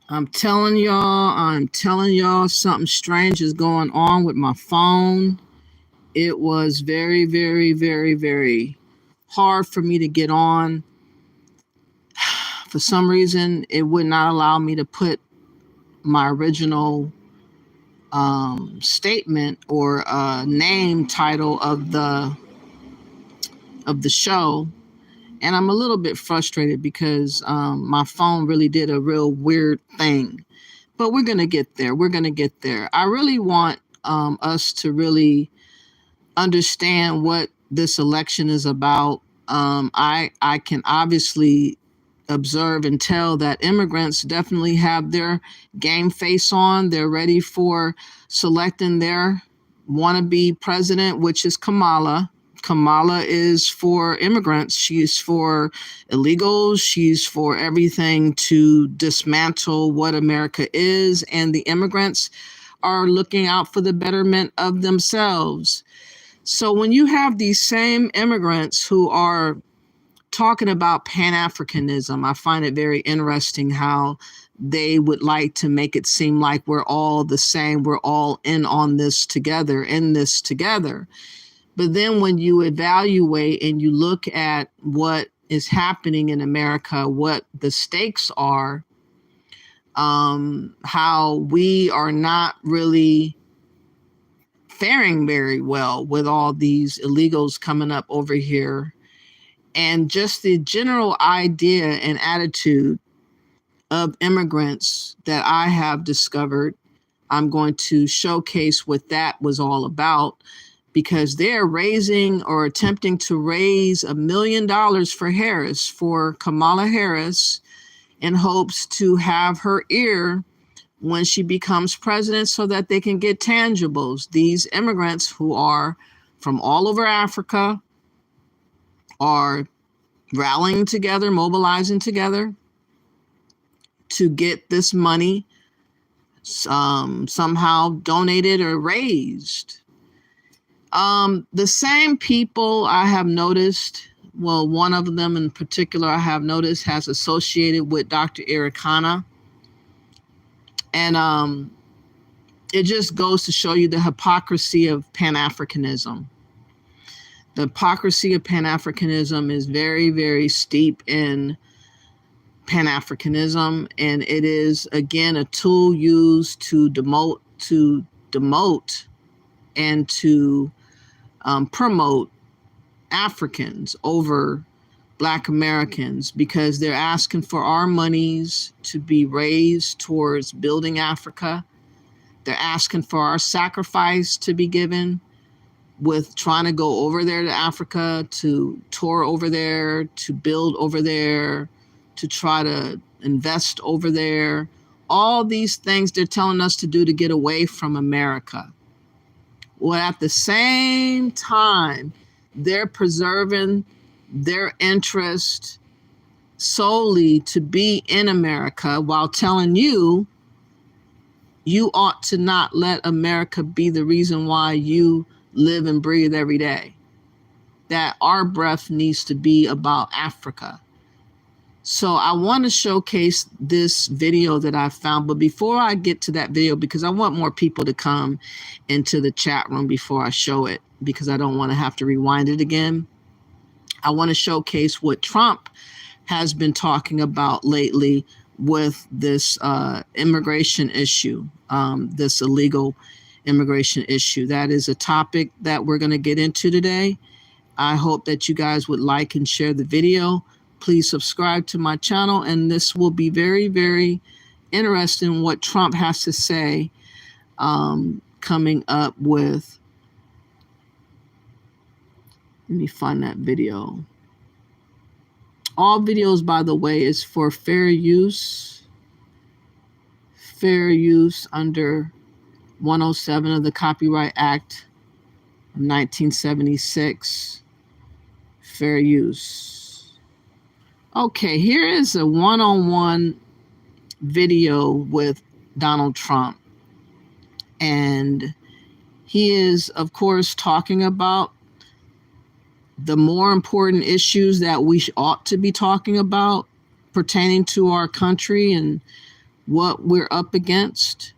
I'm telling y'all something strange is going on with my phone. It was very, very, very, very hard for me to get on. For some reason, it would not allow me to put my original statement or name title of the show. And I'm a little bit frustrated because my phone really did a real weird thing. But we're going to get there. We're going to get there. I really want us to really understand what this election is about. I can obviously observe and tell that immigrants definitely have their game face on. They're ready for selecting their wannabe president, which is Kamala. Kamala is for immigrants. She's for illegals. She's for everything to dismantle what America is. And the immigrants are looking out for the betterment of themselves. So when you have these same immigrants who are talking about pan-africanism, I find it very interesting how they would like to make it seem like we're all the same. We're all in on this together, in this together. But then when you evaluate and you look at what is happening in America, what the stakes are, how we are not really faring very well with all these illegals coming up over here, and just the general idea and attitude of immigrants that I have discovered. I'm going to showcase what that was all about, because they're raising or attempting to raise $1 million for Kamala Harris, in hopes to have her ear when she becomes president so that they can get tangibles. These immigrants who are from all over Africa are rallying together, mobilizing together to get this money somehow donated or raised. The same people I have noticed, well, one of them in particular I have noticed has associated with Dr. Ericana. And it just goes to show you the hypocrisy of pan-Africanism. The hypocrisy of pan-Africanism is very, very steep in pan-Africanism, and it is, again, a tool used to demote and to promote Africans over Black Americans, because they're asking for our monies to be raised towards building Africa. They're asking for our sacrifice to be given with trying to go over there to Africa, to tour over there, to build over there, to try to invest over there. All these things they're telling us to do to get away from America. Well, at the same time, they're preserving their interest solely to be in America, while telling you, you ought to not let America be the reason why you live and breathe every day. That our breath needs to be about Africa. So I want to showcase this video that I found. But before I get to that video, because I want more people to come into the chat room before I show it, because I don't want to have to rewind it again, I want to showcase what Trump has been talking about lately with this immigration issue, this illegal immigration issue. That is a topic that we're going to get into today. I hope that you guys would like and share the video. Please subscribe to my channel, and this will be very, very interesting what Trump has to say coming up with. Let me find that video. All videos, by the way, is for fair use under 107 of the Copyright Act of 1976. Fair use. Okay, here is a one-on-one video with Donald Trump. And he is, of course, talking about the more important issues that we ought to be talking about pertaining to our country and what we're up against.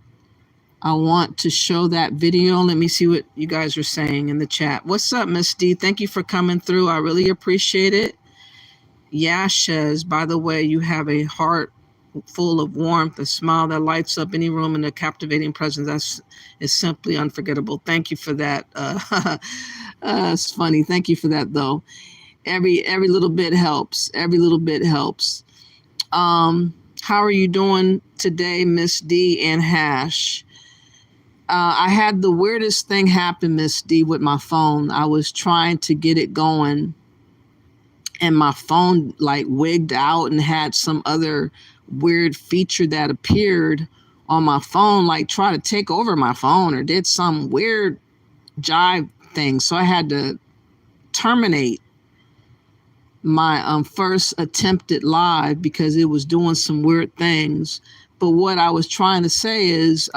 I want to show that video. Let me see what you guys are saying in the chat. What's up, Miss D? Thank you for coming through. I really appreciate it. Yashes, by the way, you have a heart full of warmth, a smile that lights up any room, and a captivating presence that is simply unforgettable. Thank you for that. It's funny. Thank you for that, though. Every little bit helps. Every little bit helps. How are you doing today, Miss D and Hash? I had the weirdest thing happen, Miss D, with my phone. I was trying to get it going, and my phone like wigged out and had some other weird feature that appeared on my phone, like try to take over my phone or did some weird jive thing. So I had to terminate my first attempt at live because it was doing some weird things. But what I was trying to say is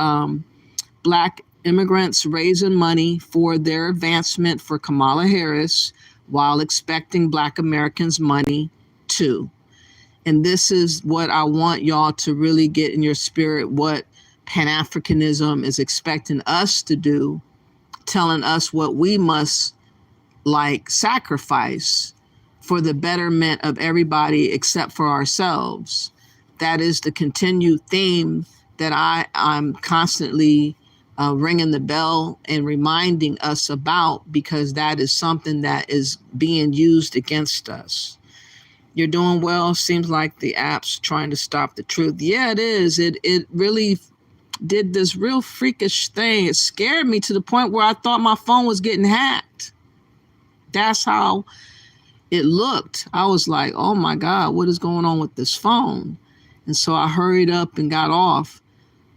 Black immigrants raising money for their advancement for Kamala Harris while expecting Black Americans money too. And this is what I want y'all to really get in your spirit, what pan-africanism is expecting us to do, telling us what we must like sacrifice for the betterment of everybody except for ourselves. That is the continued theme that I'm constantly ringing the bell and reminding us about, because that is something that is being used against us. You're doing well. Seems like the app's trying to stop the truth. Yeah, it is. It really did this real freakish thing. It scared me to the point where I thought my phone was getting hacked. That's how it looked. I was like, oh my God, what is going on with this phone? And so I hurried up and got off.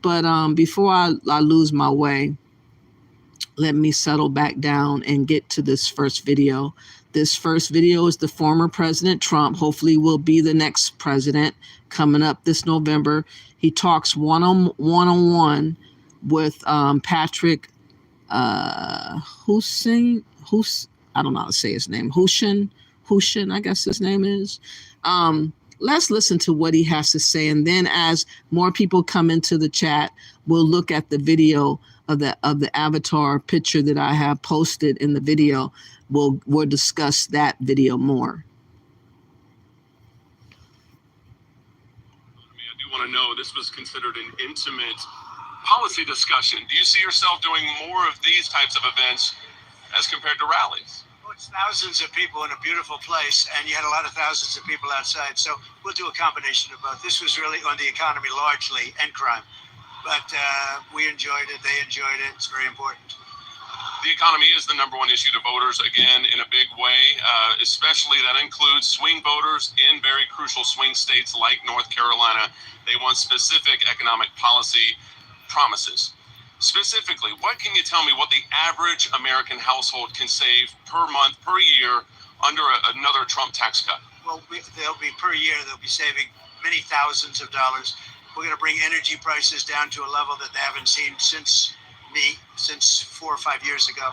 But before I lose my way, let me settle back down and get to this first video. This first video is the former President Trump. Hopefully will be the next president coming up this November. He talks one-on-one with Patrick Hussein. I don't know how to say his name. Hussein, I guess his name is. Let's listen to what he has to say, and then as more people come into the chat, we'll look at the video of the avatar picture that I have posted in the video. We'll discuss that video more. I do want to know, this was considered an intimate policy discussion. Do you see yourself doing more of these types of events as compared to rallies? Well, it's thousands of people in a beautiful place, and you had a lot of thousands of people outside. So we'll do a combination of both. This was really on the economy largely and crime. But we enjoyed it. They enjoyed it. It's very important. The economy is the number one issue to voters, again, in a big way, especially that includes swing voters in very crucial swing states like North Carolina. They want specific economic policy promises. Specifically, what can you tell me what the average American household can save per month, per year, under another Trump tax cut? Well, they'll be per year, they'll be saving many thousands of dollars. We're going to bring energy prices down to a level that they haven't seen since 4 or 5 years ago.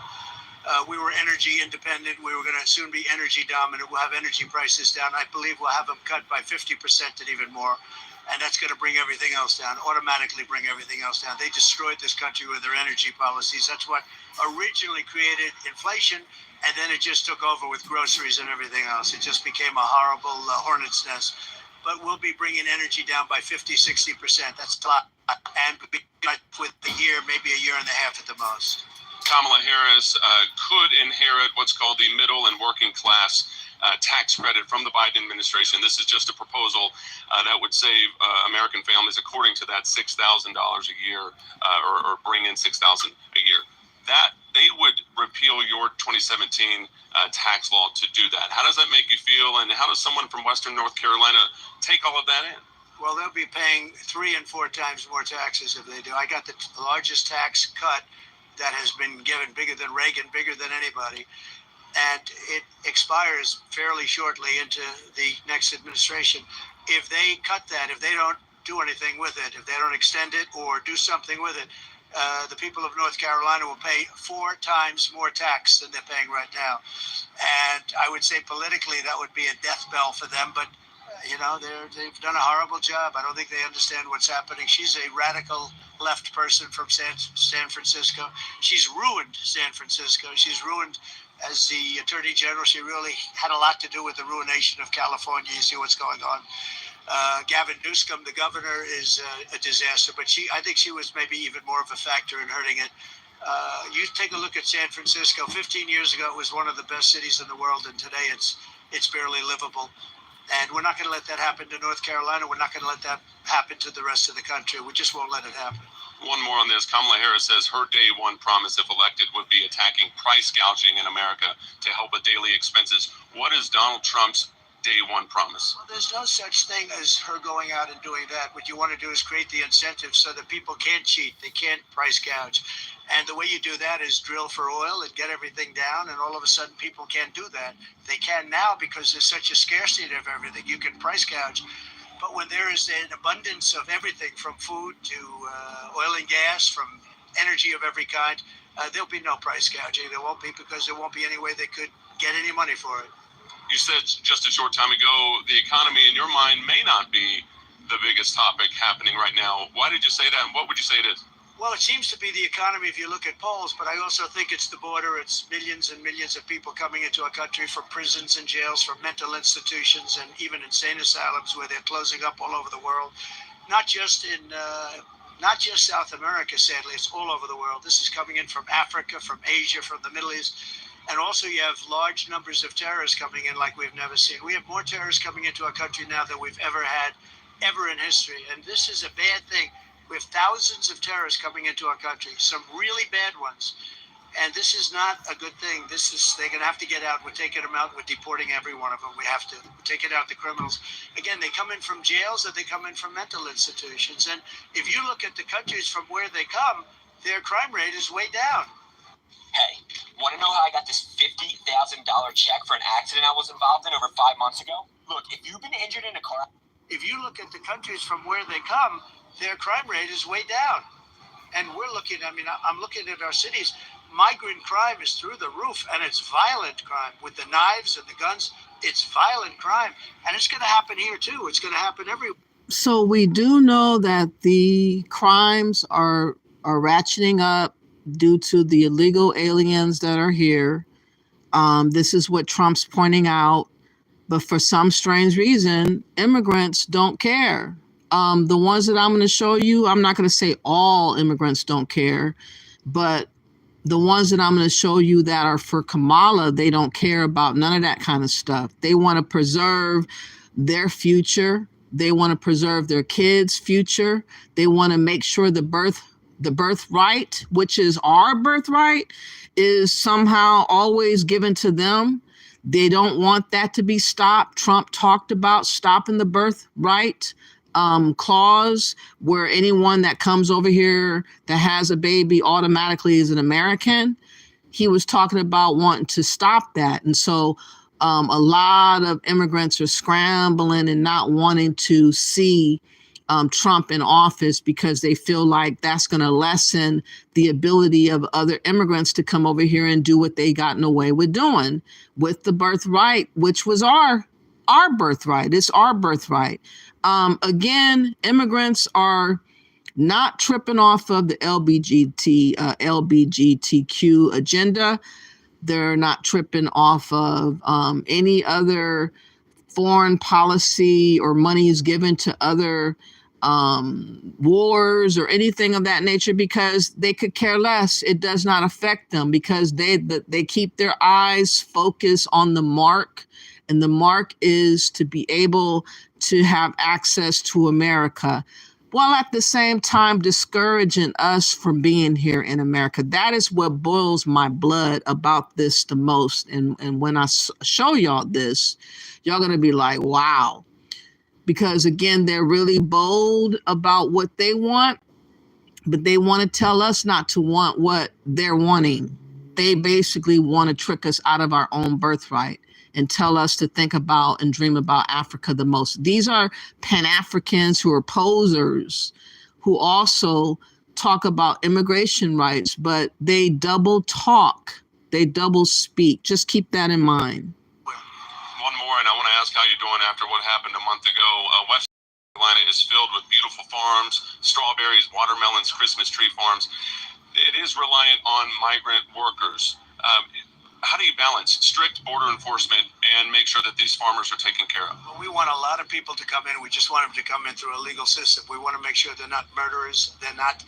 We were energy independent. We were going to soon be energy dominant. We'll have energy prices down. I believe we'll have them cut by 50% and even more. And that's going to bring everything else down, automatically bring everything else down. They destroyed this country with their energy policies. That's what originally created inflation. And then it just took over with groceries and everything else. It just became a horrible hornet's nest. But we'll be bringing energy down by 50, 60%. That's a lot. And with a year, maybe a year and a half at the most. Kamala Harris could inherit what's called the middle and working class tax credit from the Biden administration. This is just a proposal that would save American families, according to that, $6,000 a year, or bring in $6,000 a year. That they would repeal your 2017 tax law to do that. How does that make you feel, and how does someone from Western North Carolina take all of that in? Well, they'll be paying 3 and 4 times more taxes if they do. I got the largest tax cut that has been given, bigger than Reagan, bigger than anybody. And it expires fairly shortly into the next administration. If they cut that, if they don't do anything with it, if they don't extend it or do something with it, the people of North Carolina will pay 4 times more tax than they're paying right now. And I would say politically that would be a death bell for them, but They've done a horrible job. I don't think they understand what's happening. She's a radical left person from San Francisco. She's ruined San Francisco. She's ruined, as the Attorney General, she really had a lot to do with the ruination of California. You see what's going on. Gavin Newsom, the governor, is a disaster, but I think she was maybe even more of a factor in hurting it. You take a look at San Francisco. 15 years ago, it was one of the best cities in the world, and today it's barely livable. And we're not going to let that happen to North Carolina. We're not going to let that happen to the rest of the country. We just won't let it happen. One more on this. Kamala Harris says her day one promise, if elected, would be attacking price gouging in America to help with daily expenses. What is Donald Trump's day one promise? Well, there's no such thing as her going out and doing that. What you want to do is create the incentive so that people can't cheat. They can't price gouge. And the way you do that is drill for oil and get everything down. And all of a sudden, people can't do that. They can now because there's such a scarcity of everything. You can price gouge. But when there is an abundance of everything, from food to oil and gas, from energy of every kind, there'll be no price gouging. There won't be, because there won't be any way they could get any money for it. You said just a short time ago, the economy in your mind may not be the biggest topic happening right now. Why did you say that, and what would you say it is? Well, it seems to be the economy if you look at polls, but I also think it's the border. It's millions and millions of people coming into our country from prisons and jails, from mental institutions, and even insane asylums where they're closing up all over the world. Not just South America, sadly, it's all over the world. This is coming in from Africa, from Asia, from the Middle East. And also you have large numbers of terrorists coming in like we've never seen. We have more terrorists coming into our country now than we've ever had, ever in history. And this is a bad thing. We have thousands of terrorists coming into our country, some really bad ones. And this is not a good thing. They're going to have to get out. We're taking them out. We're deporting every one of them. We have to. We're taking out the criminals. Again, they come in from jails or they come in from mental institutions. And if you look at the countries from where they come, their crime rate is way down. Hey, want to know how I got this $50,000 check for an accident I was involved in over 5 months ago? Look, if you've been injured in a car... If you look at the countries from where they come, their crime rate is way down. And I'm looking at our cities. Migrant crime is through the roof, and it's violent crime. With the knives and the guns, it's violent crime. And it's going to happen here, too. It's going to happen everywhere. So we do know that the crimes are ratcheting up due to the illegal aliens that are here. This is what Trump's pointing out. But for some strange reason, immigrants don't care. The ones that I'm going to show you, I'm not going to say all immigrants don't care, but the ones that I'm going to show you that are for Kamala, they don't care about none of that kind of stuff. They want to preserve their future. They want to preserve their kids' future. They want to make sure the birthright, which is our birthright, is somehow always given to them. They don't want that to be stopped. Trump talked about stopping the birthright clause, where anyone that comes over here that has a baby automatically is an American. He was talking about wanting to stop that. And so a lot of immigrants are scrambling and not wanting to see Trump in office because they feel like that's going to lessen the ability of other immigrants to come over here and do what they gotten away with doing with the birthright, which was our birthright. It's our birthright. Again, immigrants are not tripping off of the LGBTQ agenda. They're not tripping off of any other foreign policy or monies given to other wars or anything of that nature, because they could care less. It does not affect them because they keep their eyes focused on the mark, and the mark is to be able to have access to America, while at the same time discouraging us from being here in America. That is what boils my blood about this the most. And when I show y'all this, y'all going to be like, wow. Because again, they're really bold about what they want, but they want to tell us not to want what they're wanting. They basically want to trick us out of our own birthright and tell us to think about and dream about Africa the most. These are Pan-Africans who are posers, who also talk about immigration rights, but they double talk, they double speak. Just keep that in mind. One more, and I want to ask how you're doing after what happened a month ago. West Carolina is filled with beautiful farms, strawberries, watermelons, Christmas tree farms. It is reliant on migrant workers. How do you balance strict border enforcement and make sure that these farmers are taken care of? Well, we want a lot of people to come in. We just want them to come in through a legal system. We want to make sure they're not murderers. They're not,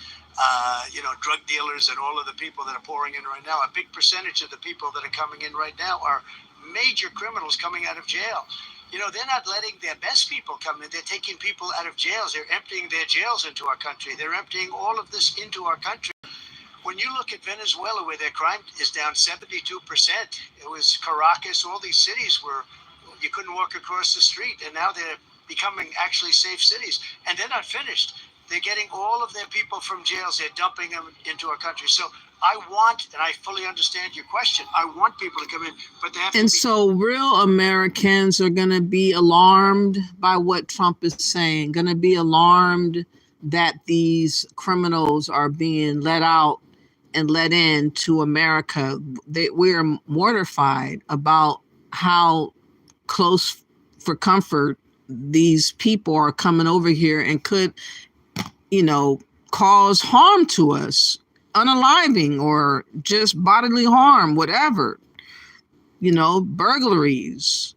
drug dealers and all of the people that are pouring in right now. A big percentage of the people that are coming in right now are major criminals coming out of jail. They're not letting their best people come in. They're taking people out of jails. They're emptying their jails into our country. They're emptying all of this into our country. When you look at Venezuela, where their crime is down 72%, it was Caracas, all these cities where you couldn't walk across the street, and now they're becoming actually safe cities. And they're not finished. They're getting all of their people from jails. They're dumping them into our country. So I want, and I fully understand your question, I want people to come in, but they have to And be. so real Americans are going to be alarmed by what Trump is saying, going to be alarmed that these criminals are being let out and let in to America. We're mortified about how close for comfort these people are coming over here and could, cause harm to us, unaliving or just bodily harm, whatever, burglaries,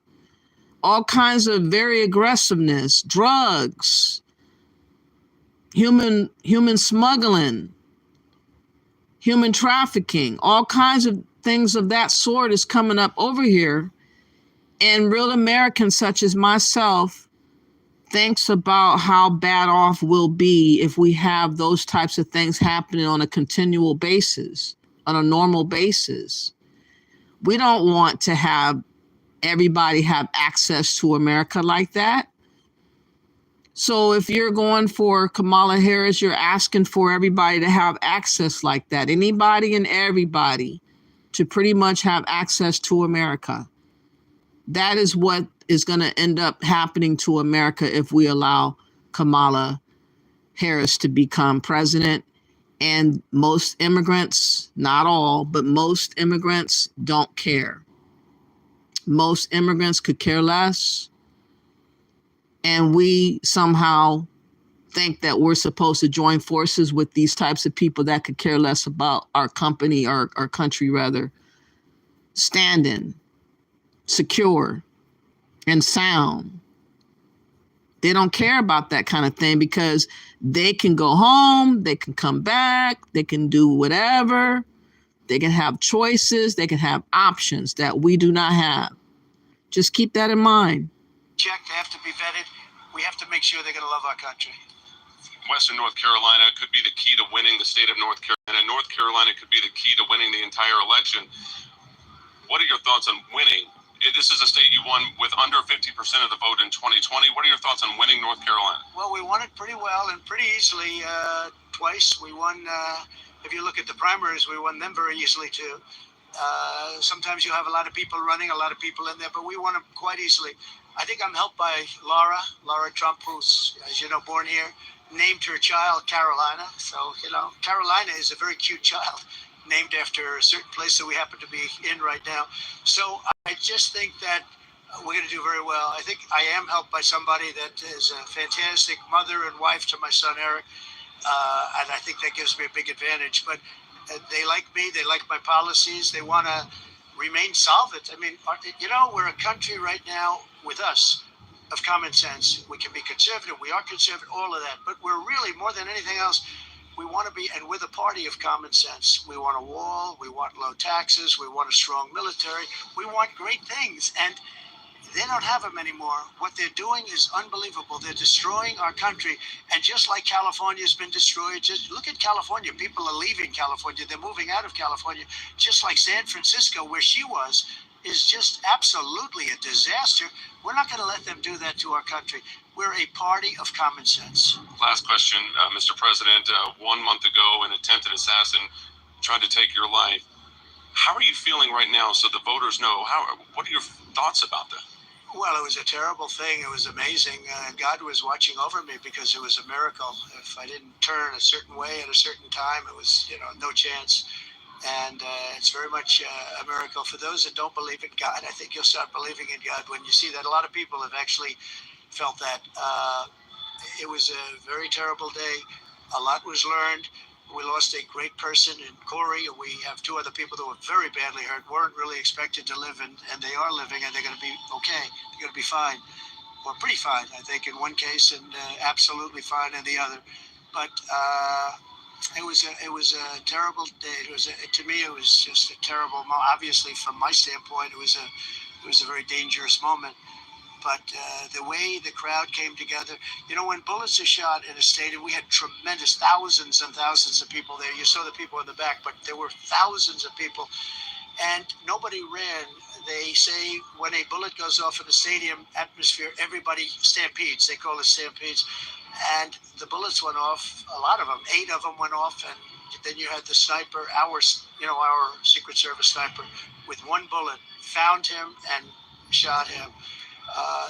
all kinds of very aggressiveness, drugs, human smuggling, human trafficking, all kinds of things of that sort is coming up over here. And real Americans such as myself thinks about how bad off we'll be if we have those types of things happening on a continual basis, on a normal basis. We don't want to have everybody have access to America like that. So if you're going for Kamala Harris, you're asking for everybody to have access like that. Anybody and everybody to pretty much have access to America. That is what is going to end up happening to America if we allow Kamala Harris to become president. And most immigrants, not all, but most immigrants don't care. Most immigrants could care less. And we somehow think that we're supposed to join forces with these types of people that could care less about our company, our country rather, standing secure and sound. They don't care about that kind of thing because they can go home, they can come back, they can do whatever, they can have choices, they can have options that we do not have. Just keep that in mind. Check, they have to be vetted. We have to make sure they're going to love our country. Western North Carolina could be the key to winning the state of North Carolina. North Carolina could be the key to winning the entire election. What are your thoughts on winning? This is a state you won with under 50% of the vote in 2020. What are your thoughts on winning North Carolina? Well, we won it pretty well and pretty easily twice. We won, if you look at the primaries, we won them very easily too. Sometimes you have a lot of people running, a lot of people in there, but we won them quite easily. I think I'm helped by Laura Trump, who's, as you know, born here, named her child Carolina. So, Carolina is a very cute child named after a certain place that we happen to be in right now. So I just think that we're going to do very well. I think I am helped by somebody that is a fantastic mother and wife to my son, Eric. And I think that gives me a big advantage. But they like me. They like my policies. They want to remain solvent. I mean, we're a country right now with us of common sense. We can be conservative. We are conservative, all of that. But we're really, more than anything else, we want to be, and we're the party of common sense. We want a wall. We want low taxes. We want a strong military. We want great things. And they don't have them anymore. What they're doing is unbelievable. They're destroying our country. And just like California has been destroyed, just look at California. People are leaving California. They're moving out of California. Just like San Francisco, where she was, is just absolutely a disaster. We're not going to let them do that to our country. We're a party of common sense. Last question, Mr. President. 1 month ago, an attempted assassin tried to take your life. How are you feeling right now so the voters know? What are your thoughts about that? Well, it was a terrible thing. It was amazing. God was watching over me because it was a miracle. If I didn't turn a certain way at a certain time, it was, no chance. And it's very much a miracle. For those that don't believe in God, I think you'll start believing in God when you see that a lot of people have actually felt that. It was a very terrible day. A lot was learned. We lost a great person in Corey. We have two other people that were very badly hurt, weren't really expected to live, and they are living, and they're going to be okay. They're going to be fine, or pretty fine, I think, in one case, and absolutely fine in the other. But it was a terrible day. To me, it was just a terrible moment. Obviously, from my standpoint, it was a very dangerous moment. But the way the crowd came together, when bullets are shot in a stadium, we had tremendous thousands and thousands of people there. You saw the people in the back, but there were thousands of people, and nobody ran. They say when a bullet goes off in a stadium atmosphere, everybody stampedes. They call it stampedes. And the bullets went off, a lot of them, 8 of them went off, and then you had the sniper, our Secret Service sniper, with one bullet, found him and shot him.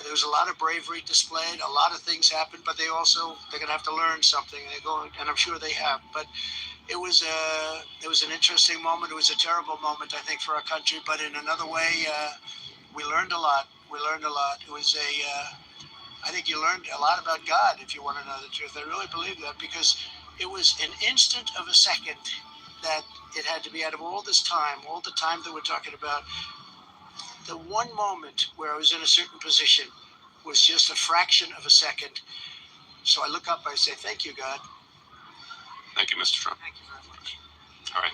There was a lot of bravery displayed. A lot of things happened, but they're going to have to learn something. And I'm sure they have. But it was an interesting moment. It was a terrible moment, I think, for our country. But in another way, we learned a lot. It was I think you learned a lot about God, if you want to know the truth. I really believe that, because it was an instant of a second that it had to be out of all the time that we're talking about. The one moment where I was in a certain position was just a fraction of a second. So I look up, I say, thank you, God. Thank you, Mr. Trump. Thank you very much. All right.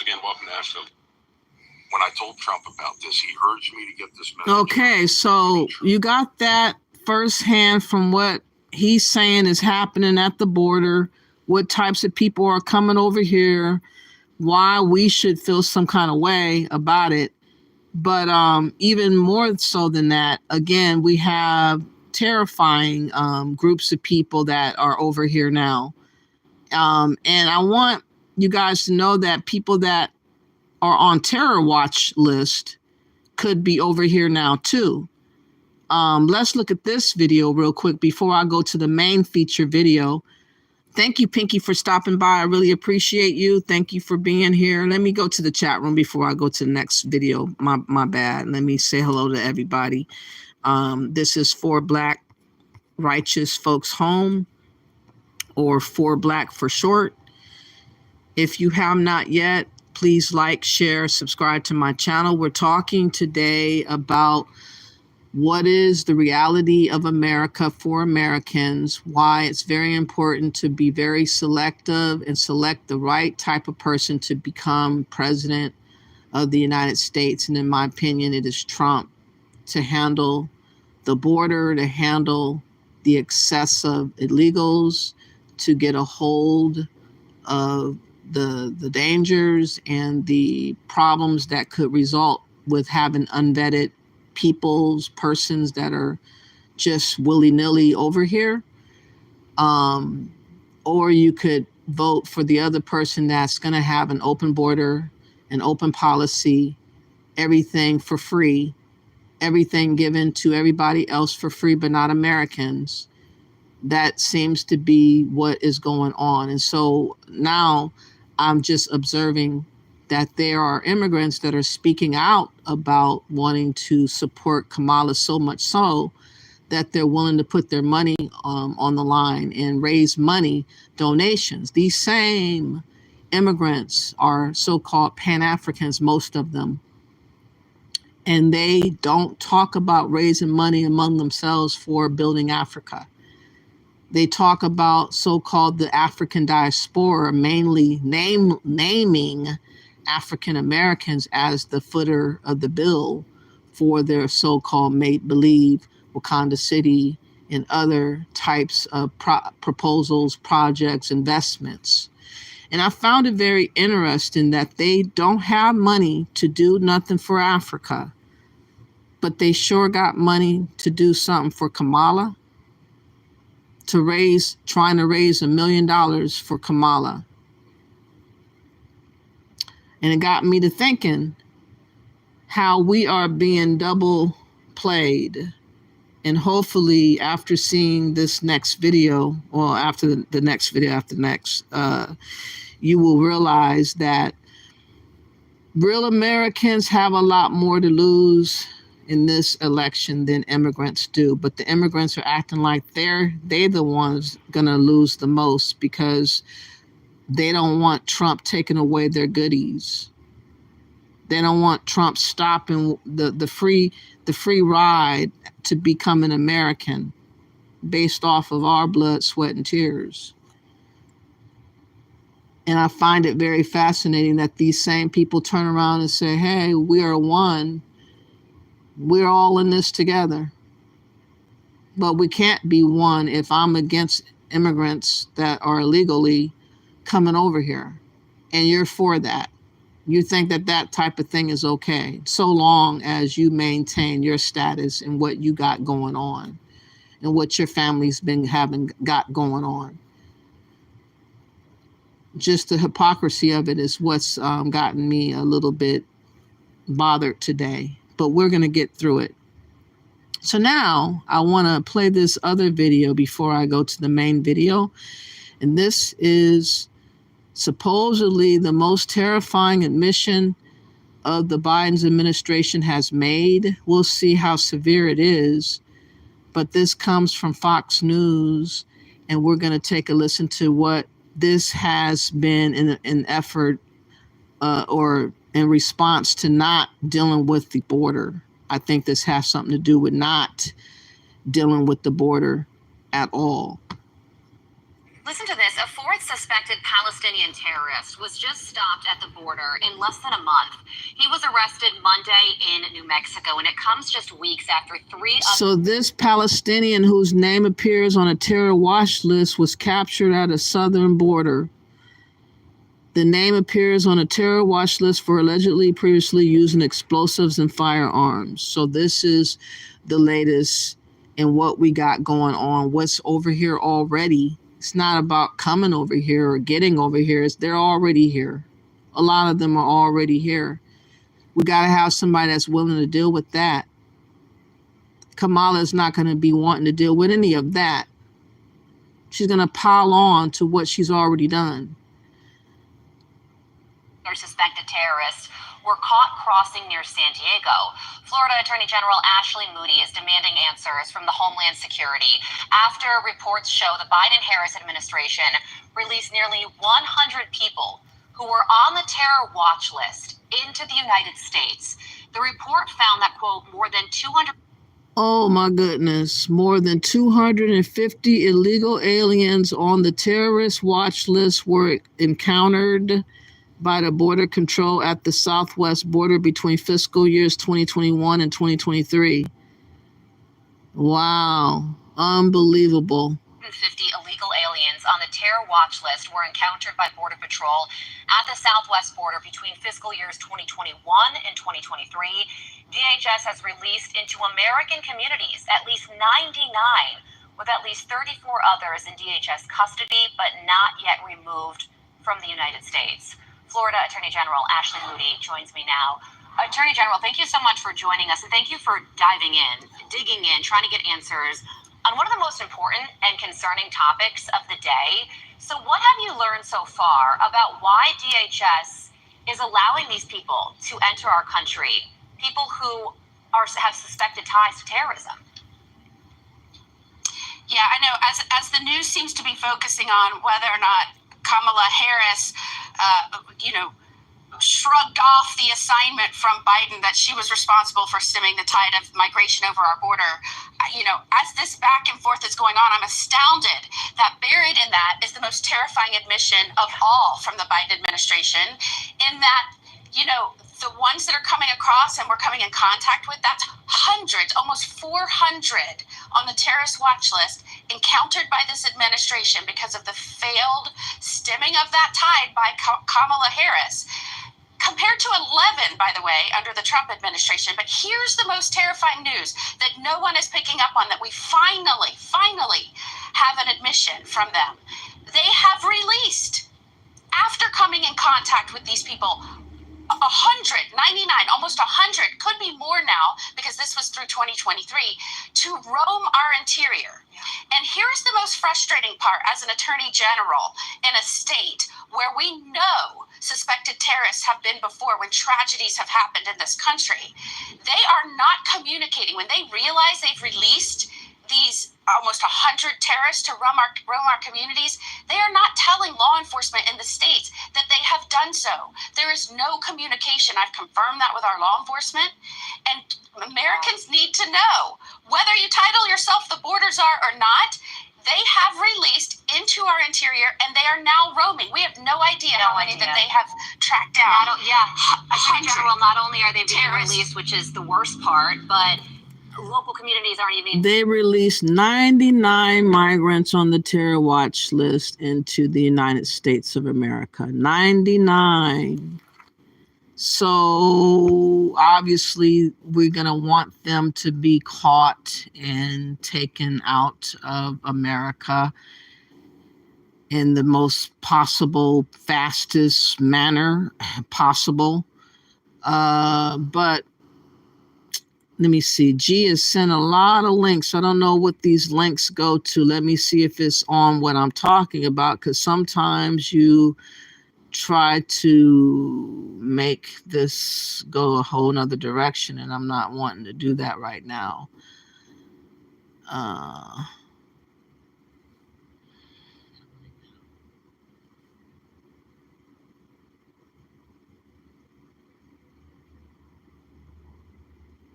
Again, welcome to Asheville. When I told Trump about this, he urged me to get this message. Okay, so you got that firsthand from what he's saying is happening at the border, what types of people are coming over here, why we should feel some kind of way about it. But even more so than that, again, we have terrifying groups of people that are over here now. And I want you guys to know that people that are on terror watch list could be over here now too. Let's look at this video real quick before I go to the main feature video. Thank you, Pinky, for stopping by. I really appreciate you. Thank you for being here. Let me go to the chat room before I go to the next video. My bad. Let me say hello to everybody. This is For Black Righteous Folks Home, or For Black for short. If you have not yet, please like, share, subscribe to my channel. We're talking today about what is the reality of America for Americans, why it's very important to be very selective and select the right type of person to become president of the United States. And in my opinion, it is Trump, to handle the border, to handle the excessive illegals, to get a hold of the dangers and the problems that could result with having unvetted persons that are just willy-nilly over here. Or you could vote for the other person that's going to have an open border, an open policy, everything for free, everything given to everybody else for free, but not Americans. That seems to be what is going on. And so now I'm just observing that there are immigrants that are speaking out about wanting to support Kamala, so much so that they're willing to put their money on the line and raise money, donations. These same immigrants are so-called pan-Africans, most of them. And they don't talk about raising money among themselves for building Africa. They talk about so-called the African diaspora, mainly naming African Americans as the footer of the bill for their so-called make-believe Wakanda City and other types of proposals, projects, investments. And I found it very interesting that they don't have money to do nothing for Africa, but they sure got money to do something for Kamala, trying to raise $1 million for Kamala. And it got me to thinking how we are being double played. And hopefully after seeing this next video, or after the next video after next, you will realize that Real Americans have a lot more to lose in this election than immigrants do, but the immigrants are acting like they're the ones gonna lose the most because they don't want Trump taking away their goodies. They don't want Trump stopping the free ride to become an American based off of our blood, sweat, and tears. And I find it very fascinating that these same people turn around and say, hey, we are one. We're all in this together. But we can't be one if I'm against immigrants that are illegally coming over here. And you're for that. You think that that type of thing is okay, so long as you maintain your status and what you got going on and what your family's got going on. Just the hypocrisy of it is what's gotten me a little bit bothered today, but we're going to get through it. So now I want to play this other video before I go to the main video. And this is supposedly the most terrifying admission of the Biden's administration has made. We'll see how severe it is, but this comes from Fox News, and we're going to take a listen to what this has been in an effort or in response to not dealing with the border. I think this has something to do with not dealing with the border at all. Listen to this. A fourth suspected Palestinian terrorist was just stopped at the border in less than a month. He was arrested Monday in New Mexico, and it comes just weeks after So this Palestinian whose name appears on a terror watch list was captured at a southern border. The name appears on a terror watch list for allegedly previously using explosives and firearms. So this is the latest in what we got going on. What's over here already. It's not about coming over here or getting over here. They're already here. A lot of them are already here. We got to have somebody that's willing to deal with that. Kamala is not going to be wanting to deal with any of that. She's going to pile on to what she's already done. Suspected terrorists were caught crossing near San Diego. Florida Attorney General Ashley Moody is demanding answers from the Homeland Security after reports show the Biden-Harris administration released nearly 100 people who were on the terror watch list into the United States. The report found that, quote, more than 200... Oh my goodness, more than 250 illegal aliens on the terrorist watch list were encountered by the Border Control at the southwest border between fiscal years 2021 and 2023. Wow, unbelievable. 50 illegal aliens on the terror watch list were encountered by Border Patrol at the southwest border between fiscal years 2021 and 2023. DHS has released into American communities at least 99, with at least 34 others in DHS custody, but not yet removed from the United States. Florida Attorney General Ashley Moody joins me now. Attorney General, thank you so much for joining us, and thank you for diving in, digging in, trying to get answers on one of the most important and concerning topics of the day. So what have you learned so far about why DHS is allowing these people to enter our country, people who have suspected ties to terrorism? Yeah, I know. As the news seems to be focusing on whether or not Kamala Harris, shrugged off the assignment from Biden that she was responsible for stemming the tide of migration over our border. As this back and forth is going on, I'm astounded that buried in that is the most terrifying admission of all from the Biden administration, in that, the ones that are coming across and we're coming in contact with, that's hundreds, almost 400 on the terrorist watch list encountered by this administration because of the failed stemming of that tide by Kamala Harris, compared to 11, by the way, under the Trump administration. But here's the most terrifying news that no one is picking up on, that we finally have an admission from them. They have released, after coming in contact with these people, 99, almost 100, could be more now because this was through 2023, to roam our interior. And here's the most frustrating part as an attorney general in a state where we know suspected terrorists have been before when tragedies have happened in this country. They are not communicating. When they realize they've released these almost 100 terrorists to roam our communities, they are not telling law enforcement in the states that they have done so. There is no communication. I've confirmed that with our law enforcement, and Americans need to know, whether you title yourself the borders are or not, they have released into our interior and they are now roaming. We have no idea how many that they have tracked down. Attorney General, not only are they being released, which is the worst part, but local communities aren't even. They released 99 migrants on the terror watch list into the United States of America. 99. So obviously we're going to want them to be caught and taken out of America in the most possible, fastest manner possible. But let me see. G has sent a lot of links. I don't know what these links go to. Let me see if it's on what I'm talking about, because sometimes you try to make this go a whole nother direction, and I'm not wanting to do that right now.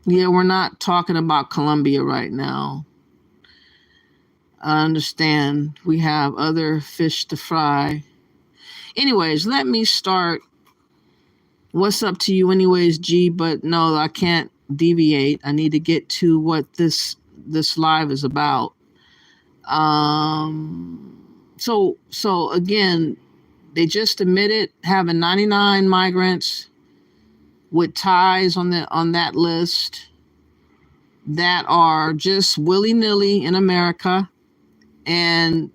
Yeah, we're not talking about Colombia right now. I understand we have other fish to fry. Anyways, let me start. What's up to you anyways, G? But no, I can't deviate. I need to get to what this live is about. So again, they just admitted having 99 migrants with ties on that list that are just willy-nilly in America. And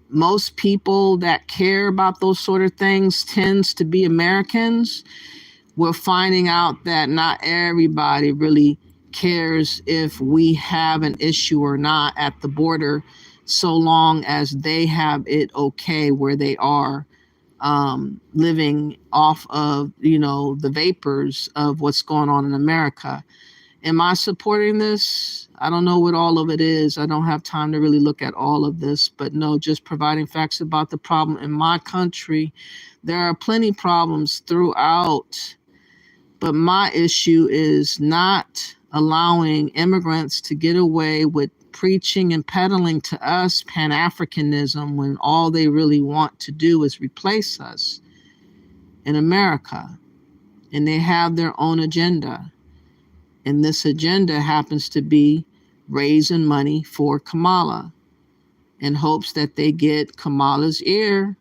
most people that care about those sort of things tends to be Americans. We're finding out that not everybody really cares if we have an issue or not at the border, so long as they have it okay where they are, living off of, the vapors of what's going on in America. Am I supporting this? I don't know what all of it is. I don't have time to really look at all of this, but no, just providing facts about the problem in my country. There are plenty of problems throughout, but my issue is not allowing immigrants to get away with preaching and peddling to us pan-africanism when all they really want to do is replace us in America. And they have their own agenda. And this agenda happens to be raising money for Kamala in hopes that they get Kamala's ear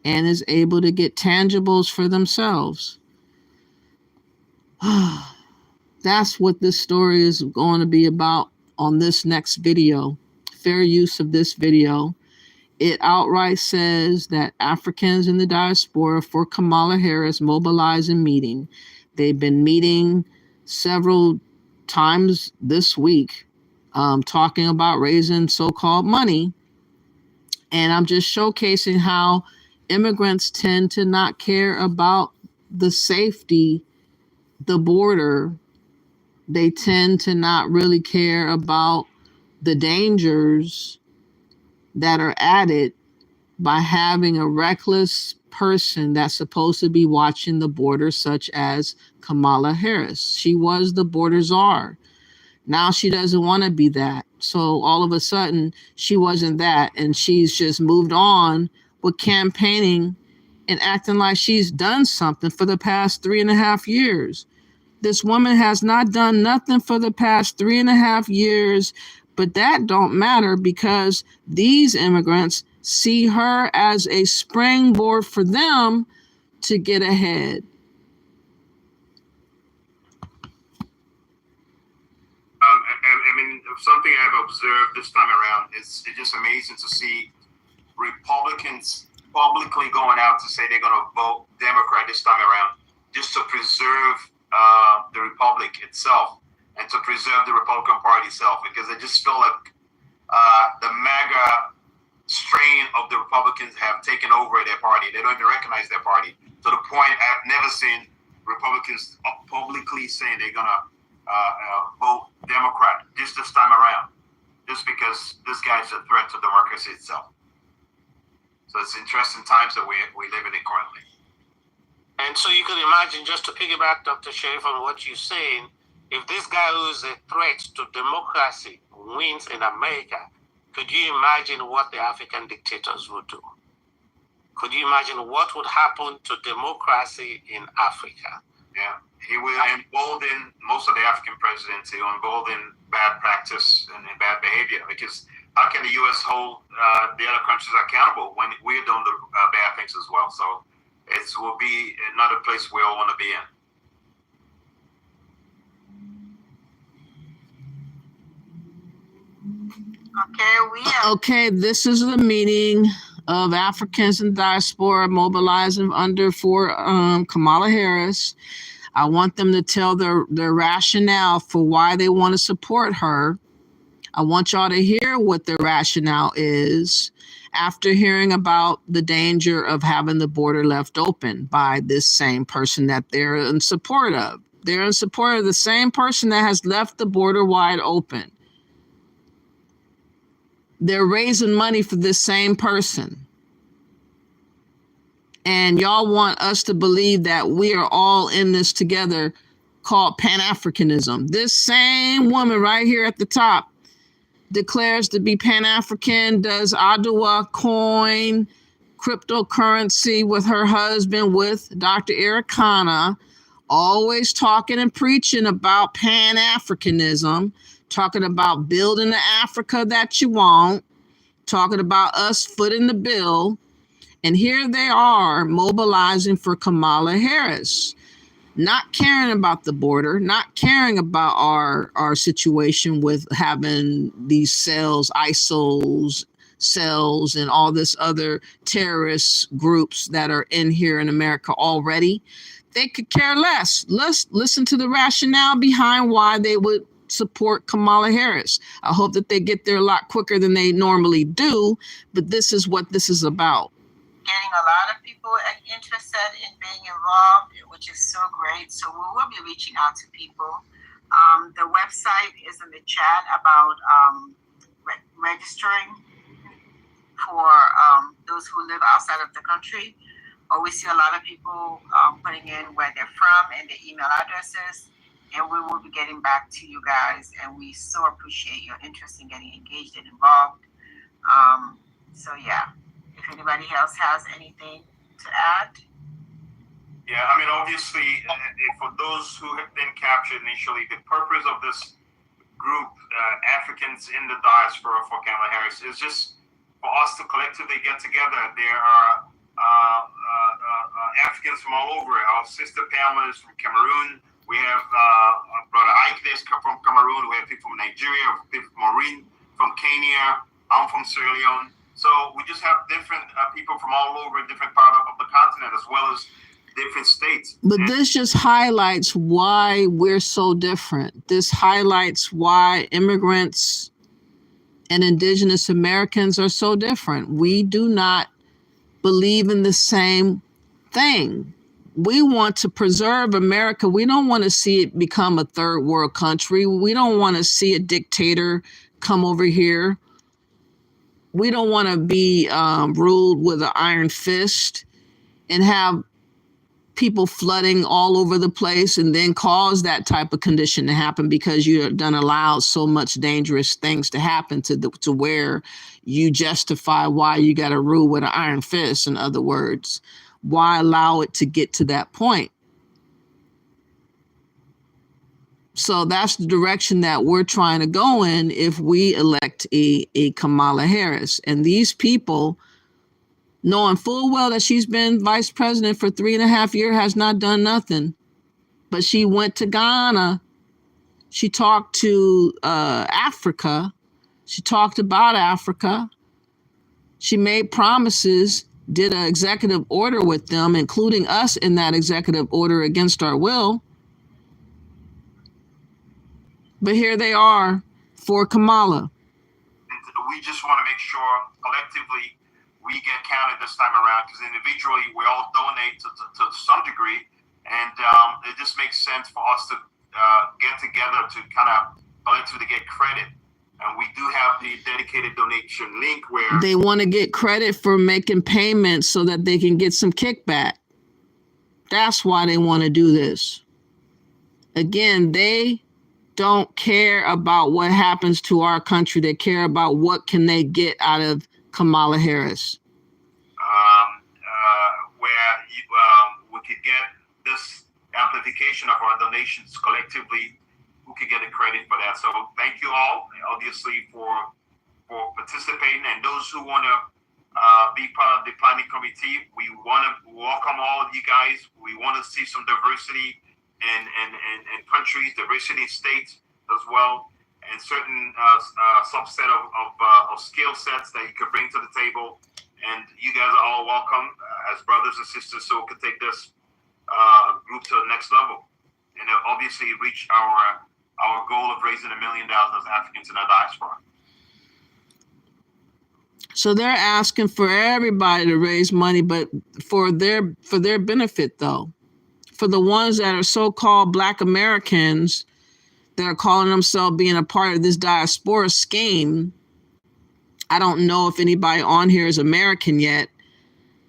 and is able to get tangibles for themselves. That's what this story is going to be about on this next video. Fair use of this video. It outright says that Africans in the diaspora for Kamala Harris mobilize and meeting. They've been meeting several times this week, talking about raising so-called money. And I'm just showcasing how immigrants tend to not care about the safety, the border. They tend to not really care about the dangers that are added by having a reckless person that's supposed to be watching the border, such as Kamala Harris. She was the border czar. Now she doesn't want to be that. So all of a sudden she wasn't that, and she's just moved on with campaigning and acting like she's done something for the past 3.5 years. This woman has not done nothing for the past 3.5 years, but that don't matter because these immigrants see her as a springboard for them to get ahead. I mean, something I've observed this time around is it's just amazing to see Republicans publicly going out to say they're going to vote Democrat this time around. just to preserve the republic itself and to preserve the Republican Party itself, because I just feel like the MAGA strain of the Republicans have taken over their party. They don't even recognize their party, to the point I've never seen Republicans publicly saying they're gonna vote Democrat this time around, just because this guy's a threat to democracy itself. So it's interesting times that we live in currently. And so you could imagine, just to piggyback, Dr. Sherif, on what you're saying, if this guy who's a threat to democracy wins in America, could you imagine what the African dictators would do? Could you imagine what would happen to democracy in Africa? Yeah, he will embolden most of the African presidents. He will embolden bad practice and bad behavior, because how can the U.S. hold the other countries accountable when we're doing the bad things as well? So it will be another place we all want to be in. Okay, this is the meeting of Africans in diaspora mobilizing for Kamala Harris. I want them to tell their rationale for why they want to support her. I want y'all to hear what their rationale is after hearing about the danger of having the border left open by this same person that they're in support of. They're in support of the same person that has left the border wide open. They're raising money for this same person. And y'all want us to believe that we are all in this together, called pan-africanism. This same woman right here at the top declares to be Pan-African, does Adwa coin, cryptocurrency with her husband, with Dr. Ericana, always talking and preaching about Pan-Africanism, talking about building the Africa that you want, talking about us footing the bill. And here they are mobilizing for Kamala Harris, not caring about the border, not caring about our situation with having these cells, ISILs, cells, and all this other terrorist groups that are in here in America already. They could care less. Let's listen to the rationale behind why they would support Kamala Harris. I hope that they get there a lot quicker than they normally do, but this is what this is about. Getting a lot of people interested in being involved, which is so great. So we will be reaching out to people. The website is in the chat about registering for those who live outside of the country. We see a lot of people putting in where they're from and their email addresses, and we will be getting back to you guys. And we so appreciate your interest in getting engaged and involved. So yeah. If anybody else has anything to add? Yeah, I mean, obviously, for those who have been captured initially, the purpose of this group, Africans in the diaspora for Kamala Harris, is just for us to collectively get together. There are Africans from all over. Our sister Pamela is from Cameroon. We have Brother Ike from Cameroon. We have people from Nigeria, people from Maureen, from Kenya. I'm from Sierra Leone. So we just have different people from all over different part of the continent, as well as different states. But this just highlights why we're so different. This highlights why immigrants and Indigenous Americans are so different. We do not believe in the same thing. We want to preserve America. We don't want to see it become a third world country. We don't want to see a dictator come over here. We don't want to be ruled with an iron fist and have people flooding all over the place and then cause that type of condition to happen because you have done allowed so much dangerous things to happen to where you justify why you got to rule with an iron fist. In other words, why allow it to get to that point? So that's the direction that we're trying to go in if we elect a Kamala Harris. And these people, knowing full well that she's been vice president for 3.5 years, has not done nothing. But she went to Ghana. She talked to Africa. She talked about Africa. She made promises did an executive order with them, including us in that executive order against our will. But here they are for Kamala. We just want to make sure collectively we get counted this time around, because individually we all donate to some degree, and it just makes sense for us to get together to kind of collectively get credit. And we do have the dedicated donation link where they want to get credit for making payments so that they can get some kickback. That's why they want to do this. Again, they don't care about what happens to our country. They care about what can they get out of Kamala Harris. Where we could get this amplification of our donations collectively, who could get the credit for that. So thank you all, obviously, for participating, and those who want to be part of the planning committee. We want to welcome all of you guys. We want to see some diversity in countries, diversity in states as well, and certain subset of skill sets that you could bring to the table. And you guys are all welcome as brothers and sisters, so we could take this group to the next level, and obviously reach our goal of raising $1 million as Africans in the diaspora. So they're asking for everybody to raise money, but for their benefit, though. For the ones that are so-called Black Americans that are calling themselves being a part of this diaspora scheme. I don't know if anybody on here is American yet.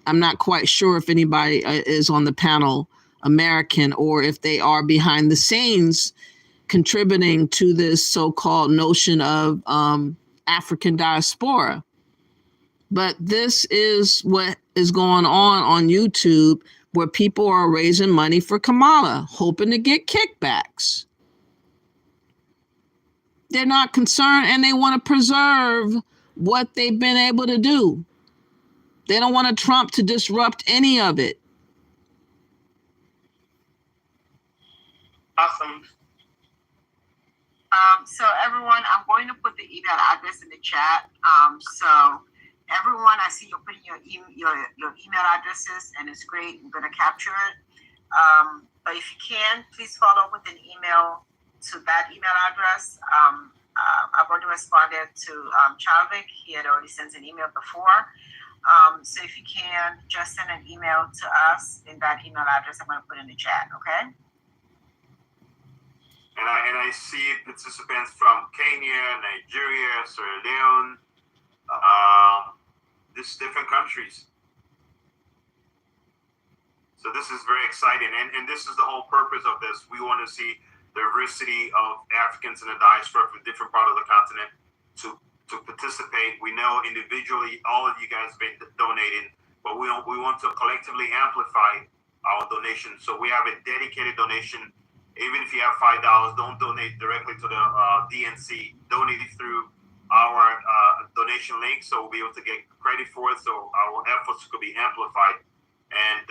I'm not quite sure if anybody is on the panel American, or if they are behind the scenes contributing to this so-called notion of African diaspora. But this is what is going on YouTube, where people are raising money for Kamala, hoping to get kickbacks. They're not concerned, and they want to preserve what they've been able to do. They don't want Trump to disrupt any of it. Awesome. So everyone, I'm going to put the email address in the chat. So everyone, I see you're putting your email addresses, and it's great. I'm going to capture it. But if you can, please follow up with an email to that email address. I've already responded to Chalvik. He had already sent an email before. So if you can, just send an email to us in that email address I'm going to put in the chat, okay? And I see participants from Kenya, Nigeria, Sierra Leone, just different countries. So this is very exciting. And this is the whole purpose of this. We want to see diversity of Africans in the diaspora from different parts of the continent to participate. We know individually all of you guys have been donating, but we want to collectively amplify our donation. So we have a dedicated donation. Even if you have $5, don't donate directly to the DNC. Donate it through our donation link, so we'll be able to get credit for it, so our efforts could be amplified. And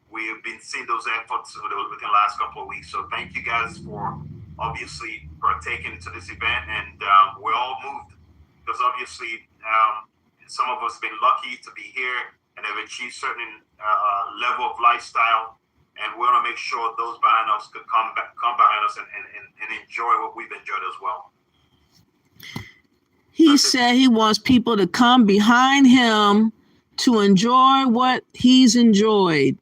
we have been seeing those efforts within the last couple of weeks. So thank you guys for obviously partaking to this event. And we're all moved because obviously some of us have been lucky to be here and have achieved certain level of lifestyle. And we want to make sure those behind us could come behind us and enjoy what we've enjoyed as well. He said he wants people to come behind him to enjoy what he's enjoyed.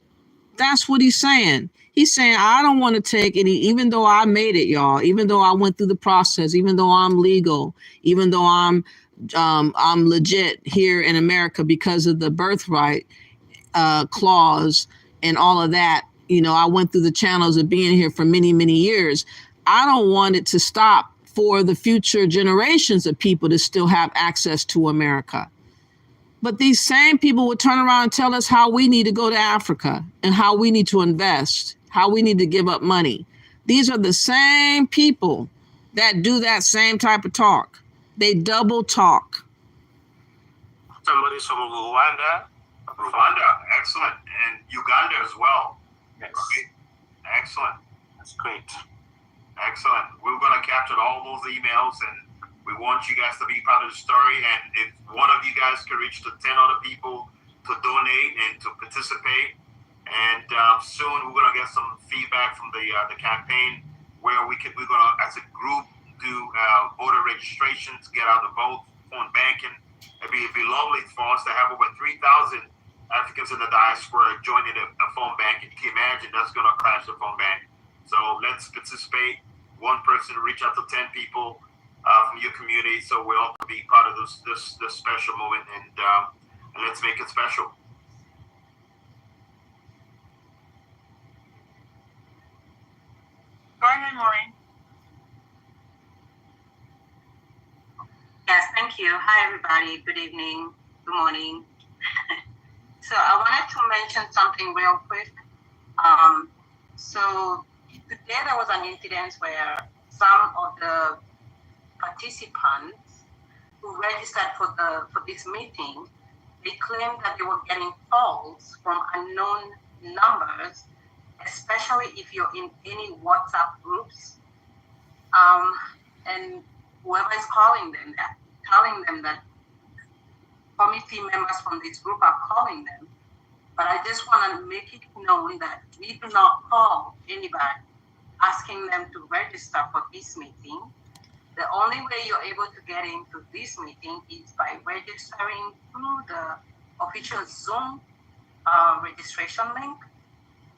That's what he's saying. He's saying, I don't want to take any, even though I made it, y'all, even though I went through the process, even though I'm legal, even though I'm legit here in America because of the birthright clause and all of that. You know, I went through the channels of being here for many, many years. I don't want it to stop for the future generations of people to still have access to America. But these same people would turn around and tell us how we need to go to Africa and how we need to invest, how we need to give up money. These are the same people that do that same type of talk. They double talk. Somebody's from Rwanda. Excellent. And Uganda as well. Yes. Right. Excellent. That's great. Excellent. We're going to capture all those emails, and we want you guys to be part of the story. And if one of you guys can reach to 10 other people to donate and to participate. And soon we're gonna get some feedback from the campaign where we're gonna, as a group, do voter registration to get out the vote, phone banking. It'd be lovely for us to have over 3,000 Africans in the diaspora joining a phone bank. Can you imagine? That's gonna crash the phone bank. So let's participate. One person to reach out to 10 people from your community, so we all can be part of this special moment, and let's make it special. Go ahead, Maureen. Yes, thank you. Hi, everybody. Good evening. Good morning. So I wanted to mention something real quick. So today there was an incident where some of the participants who registered for this meeting, they claimed that they were getting calls from unknown numbers, especially if you're in any WhatsApp groups, and whoever is calling them, telling them that committee members from this group are calling them. But I just want to make it known that we do not call anybody asking them to register for this meeting. The only way you're able to get into this meeting is by registering through the official Zoom registration link.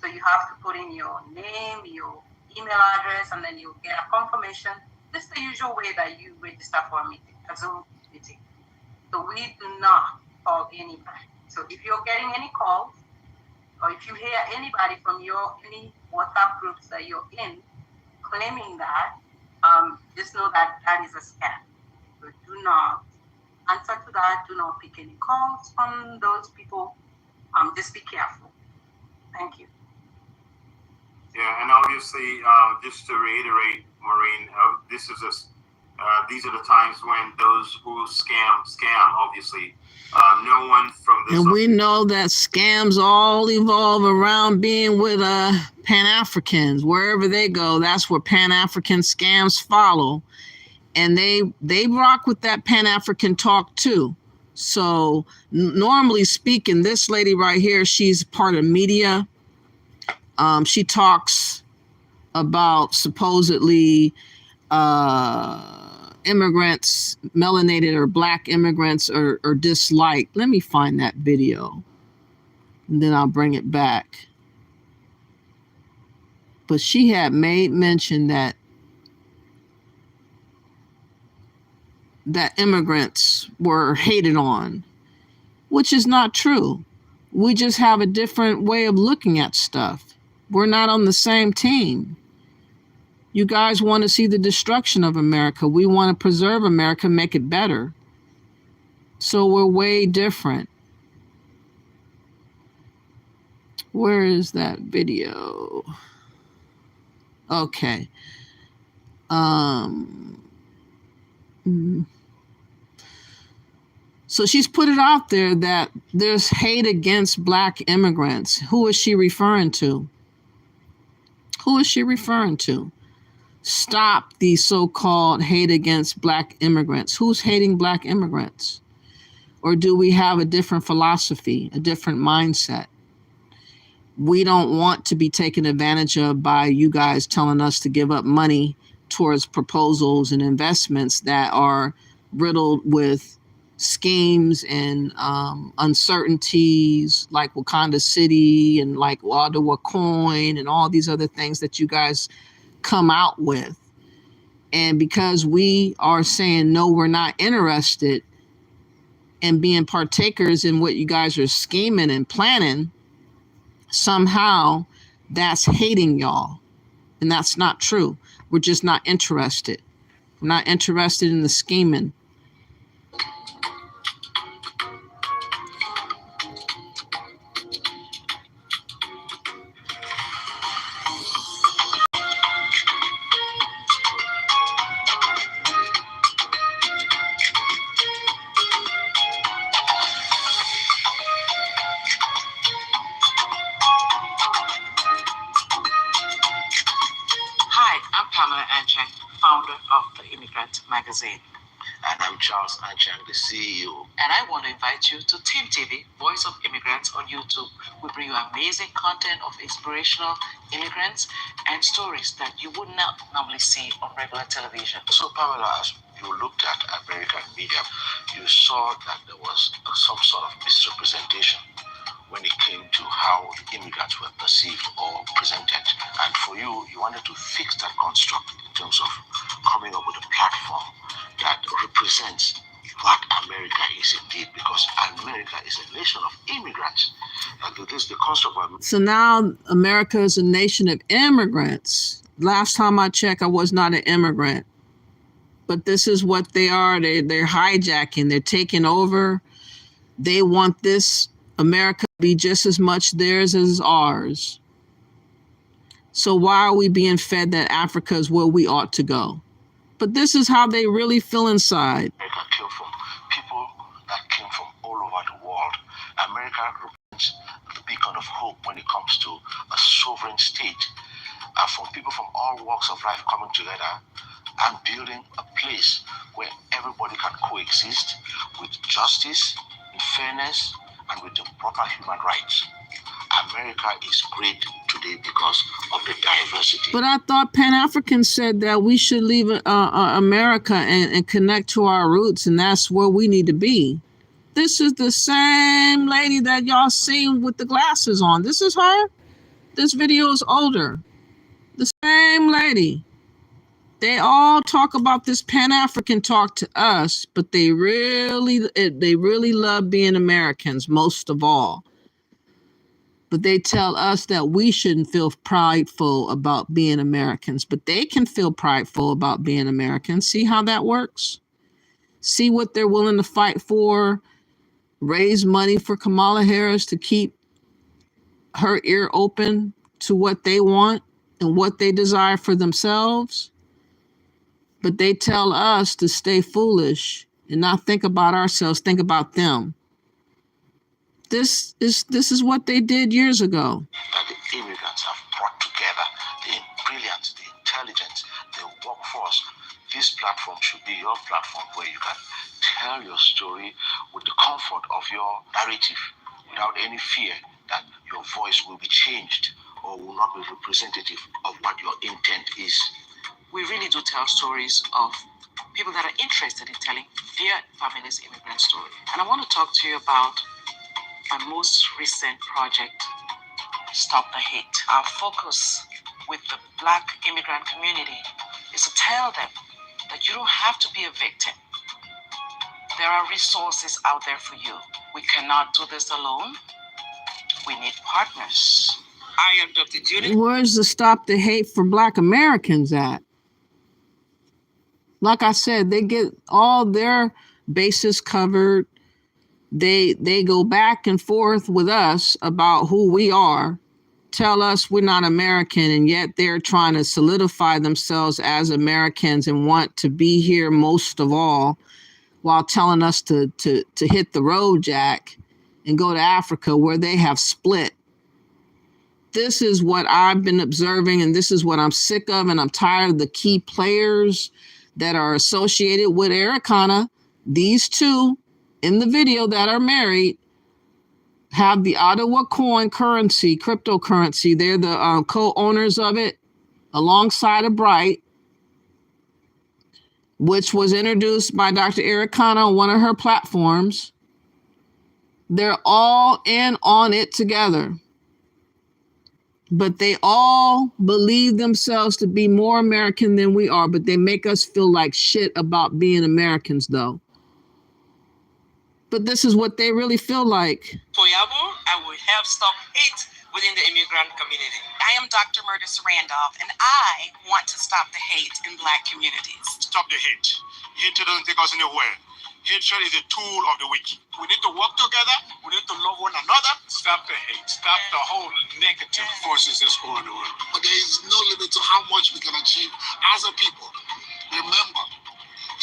So you have to put in your name, your email address, and then you'll get a confirmation. This is the usual way that you register for a meeting, a Zoom meeting. So we do not call anybody. So if you're getting any calls, or if you hear anybody from any WhatsApp groups that you're in claiming that, just know that that is a scam. So do not answer to that. Do not pick any calls from those people. Just be careful. Thank you. Yeah, and obviously, just to reiterate, Maureen, these are the times when those who scam, obviously. No one from this. And we know that scams all evolve around being with Pan-Africans. Wherever they go, that's where Pan-African scams follow. And they rock with that Pan-African talk too. So normally speaking, this lady right here, she's part of media. She talks about supposedly immigrants, melanated or black immigrants are disliked. Let me find that video and then I'll bring it back. But she had made mention that immigrants were hated on, which is not true. We just have a different way of looking at stuff. We're not on the same team. You guys want to see the destruction of America. We want to preserve America, make it better. So we're way different. Where is that video? Okay. So she's put it out there that there's hate against black immigrants. Who is she referring to? Who is she referring to? Stop the so-called hate against black immigrants. Who's hating black immigrants? Or do we have a different philosophy, a different mindset? We don't want to be taken advantage of by you guys telling us to give up money towards proposals and investments that are riddled with schemes and uncertainties like Wakanda City and like Ottawa Coin and all these other things that you guys come out with. And because we are saying, no, we're not interested in being partakers in what you guys are scheming and planning, somehow that's hating y'all. And that's not true. We're just not interested. We're not interested in the scheming. Founder of the Immigrant magazine. And I'm Charles Anchang, the CEO. And I want to invite you to Team TV, Voice of Immigrants on YouTube. We bring you amazing content of inspirational immigrants and stories that you would not normally see on regular television. So, Pamela, as you looked at American media, you saw that there was some sort of misrepresentation when it came to how immigrants were perceived or presented. And for you, you wanted to fix that construct in terms of coming up with a platform that represents what America is indeed, because America is a nation of immigrants. This is the construct of... So now America is a nation of immigrants. Last time I checked, I was not an immigrant. But this is what they are. They're hijacking. They're taking over. They want this America to be just as much theirs as ours. So why are we being fed that Africa is where we ought to go? But this is how they really feel inside. America came from people that came from all over the world. America represents the beacon of hope when it comes to a sovereign state. From people from all walks of life coming together and building a place where everybody can coexist with justice, in fairness, and with the proper human rights. America is great today because of the diversity. But I thought Pan-Africans said that we should leave America and connect to our roots, and that's where we need to be. This is the same lady that y'all seen with the glasses on. This is her. This video is older. The same lady. They all talk about this Pan-African talk to us, but they really love being Americans most of all. But they tell us that we shouldn't feel prideful about being Americans, but they can feel prideful about being Americans. See how that works? See what they're willing to fight for, raise money for Kamala Harris to keep her ear open to what they want and what they desire for themselves. But they tell us to stay foolish and not think about ourselves, think about them. This is what they did years ago. That the immigrants have brought together the brilliance, the intelligence, the workforce. This platform should be your platform where you can tell your story with the comfort of your narrative without any fear that your voice will be changed or will not be representative of what your intent is. We really do tell stories of people that are interested in telling their family's immigrant story. And I want to talk to you about my most recent project, Stop the Hate. Our focus with the Black immigrant community is to tell them that you don't have to be a victim. There are resources out there for you. We cannot do this alone. We need partners. I am Dr. Judy. Where's the Stop the Hate for Black Americans at? Like I said, they get all their bases covered. They go back and forth with us about who we are, tell us we're not American, and yet they're trying to solidify themselves as Americans and want to be here most of all, while telling us to hit the road, Jack, and go to Africa where they have split. This is what I've been observing, and this is what I'm sick of, and I'm tired of the key players that are associated with Ericana. These two in the video that are married have the Ottawa coin currency, cryptocurrency. They're the co-owners of it alongside of Bright, which was introduced by Dr. Ericana on one of her platforms. They're all in on it together. But they all believe themselves to be more American than we are, but they make us feel like shit about being Americans, though. But this is what they really feel like. Toyabo, I will help stop hate within the immigrant community. I am Dr. Murtis Randolph, and I want to stop the hate in Black communities. Stop the hate. Hatred doesn't take us anywhere. Hatred is a tool of the wicked. We need to work together. We need to love one another. Stop the hate. Stop the whole negative forces that's going on. But there is no limit to how much we can achieve as a people. Remember,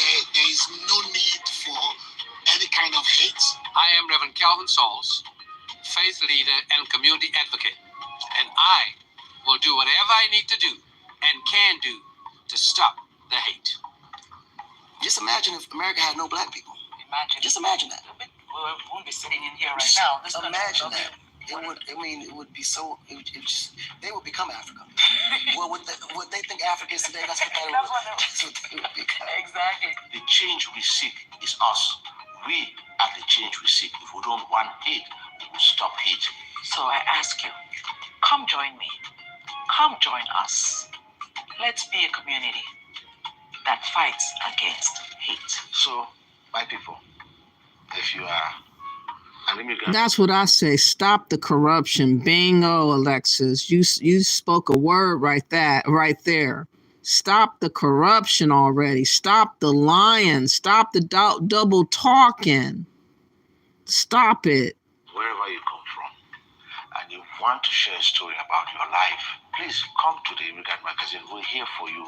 there is no need for any kind of hate. I am Reverend Calvin Sauls, faith leader and community advocate, and I will do whatever I need to do and can do to stop the hate. Just imagine if America had no black people. Just imagine that. We won't be sitting in here right now. Imagine that. It would. I mean, it would be so. They would become Africa. Well, what they think Africa is today, that's what they would become. Exactly. The change we seek is us. We are the change we seek. If we don't want hate, we will stop hate. So I ask you, come join me. Come join us. Let's be a community that fights against hate. So, my people, if you are an immigrant. That's what I say. Stop the corruption. Bingo, Alexis. You spoke a word right there. Stop the corruption already. Stop the lying. Stop the double talking. Stop it. Wherever you come from, and you want to share a story about your life, please come to the Immigrant Magazine. We're here for you.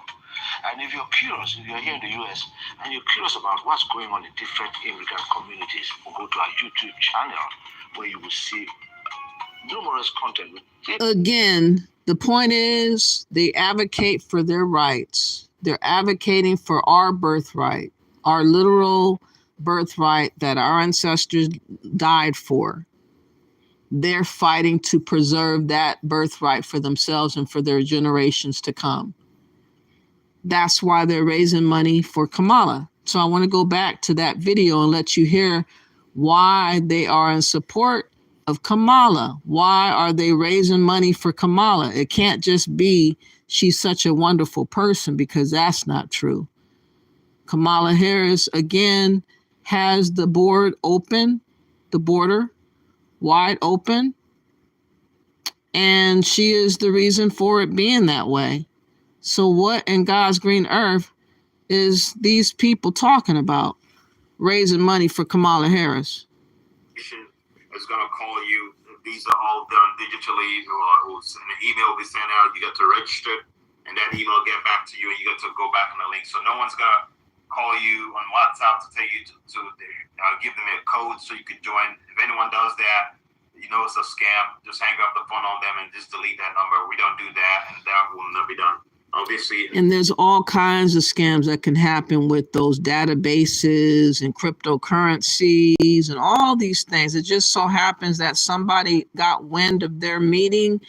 And if you're curious, if you're here in the US and you're curious about what's going on in different immigrant communities, we'll go to our YouTube channel where you will see numerous content. Again, the point is they advocate for their rights. They're advocating for our birthright, our literal birthright that our ancestors died for. They're fighting to preserve that birthright for themselves and for their generations to come. That's why they're raising money for Kamala. So I want to go back to that video and let you hear why they are in support of Kamala. Why are they raising money for Kamala? It can't just be she's such a wonderful person, because that's not true. Kamala Harris, again, has the border wide open, and she is the reason for it being that way. So what in God's green earth is these people talking about? Raising money for Kamala Harris. Is going to call you. These are all done digitally, or an email will be sent out. You get to register, and that email will get back to you, and you get to go back on the link. So no one's going to call you on WhatsApp to tell you to give them a code so you can join. If anyone does that, you know it's a scam. Just hang up the phone on them and just delete that number. We don't do that, and that will never be done. Obviously. And there's all kinds of scams that can happen with those databases and cryptocurrencies and all these things. It just so happens that somebody got wind of their meeting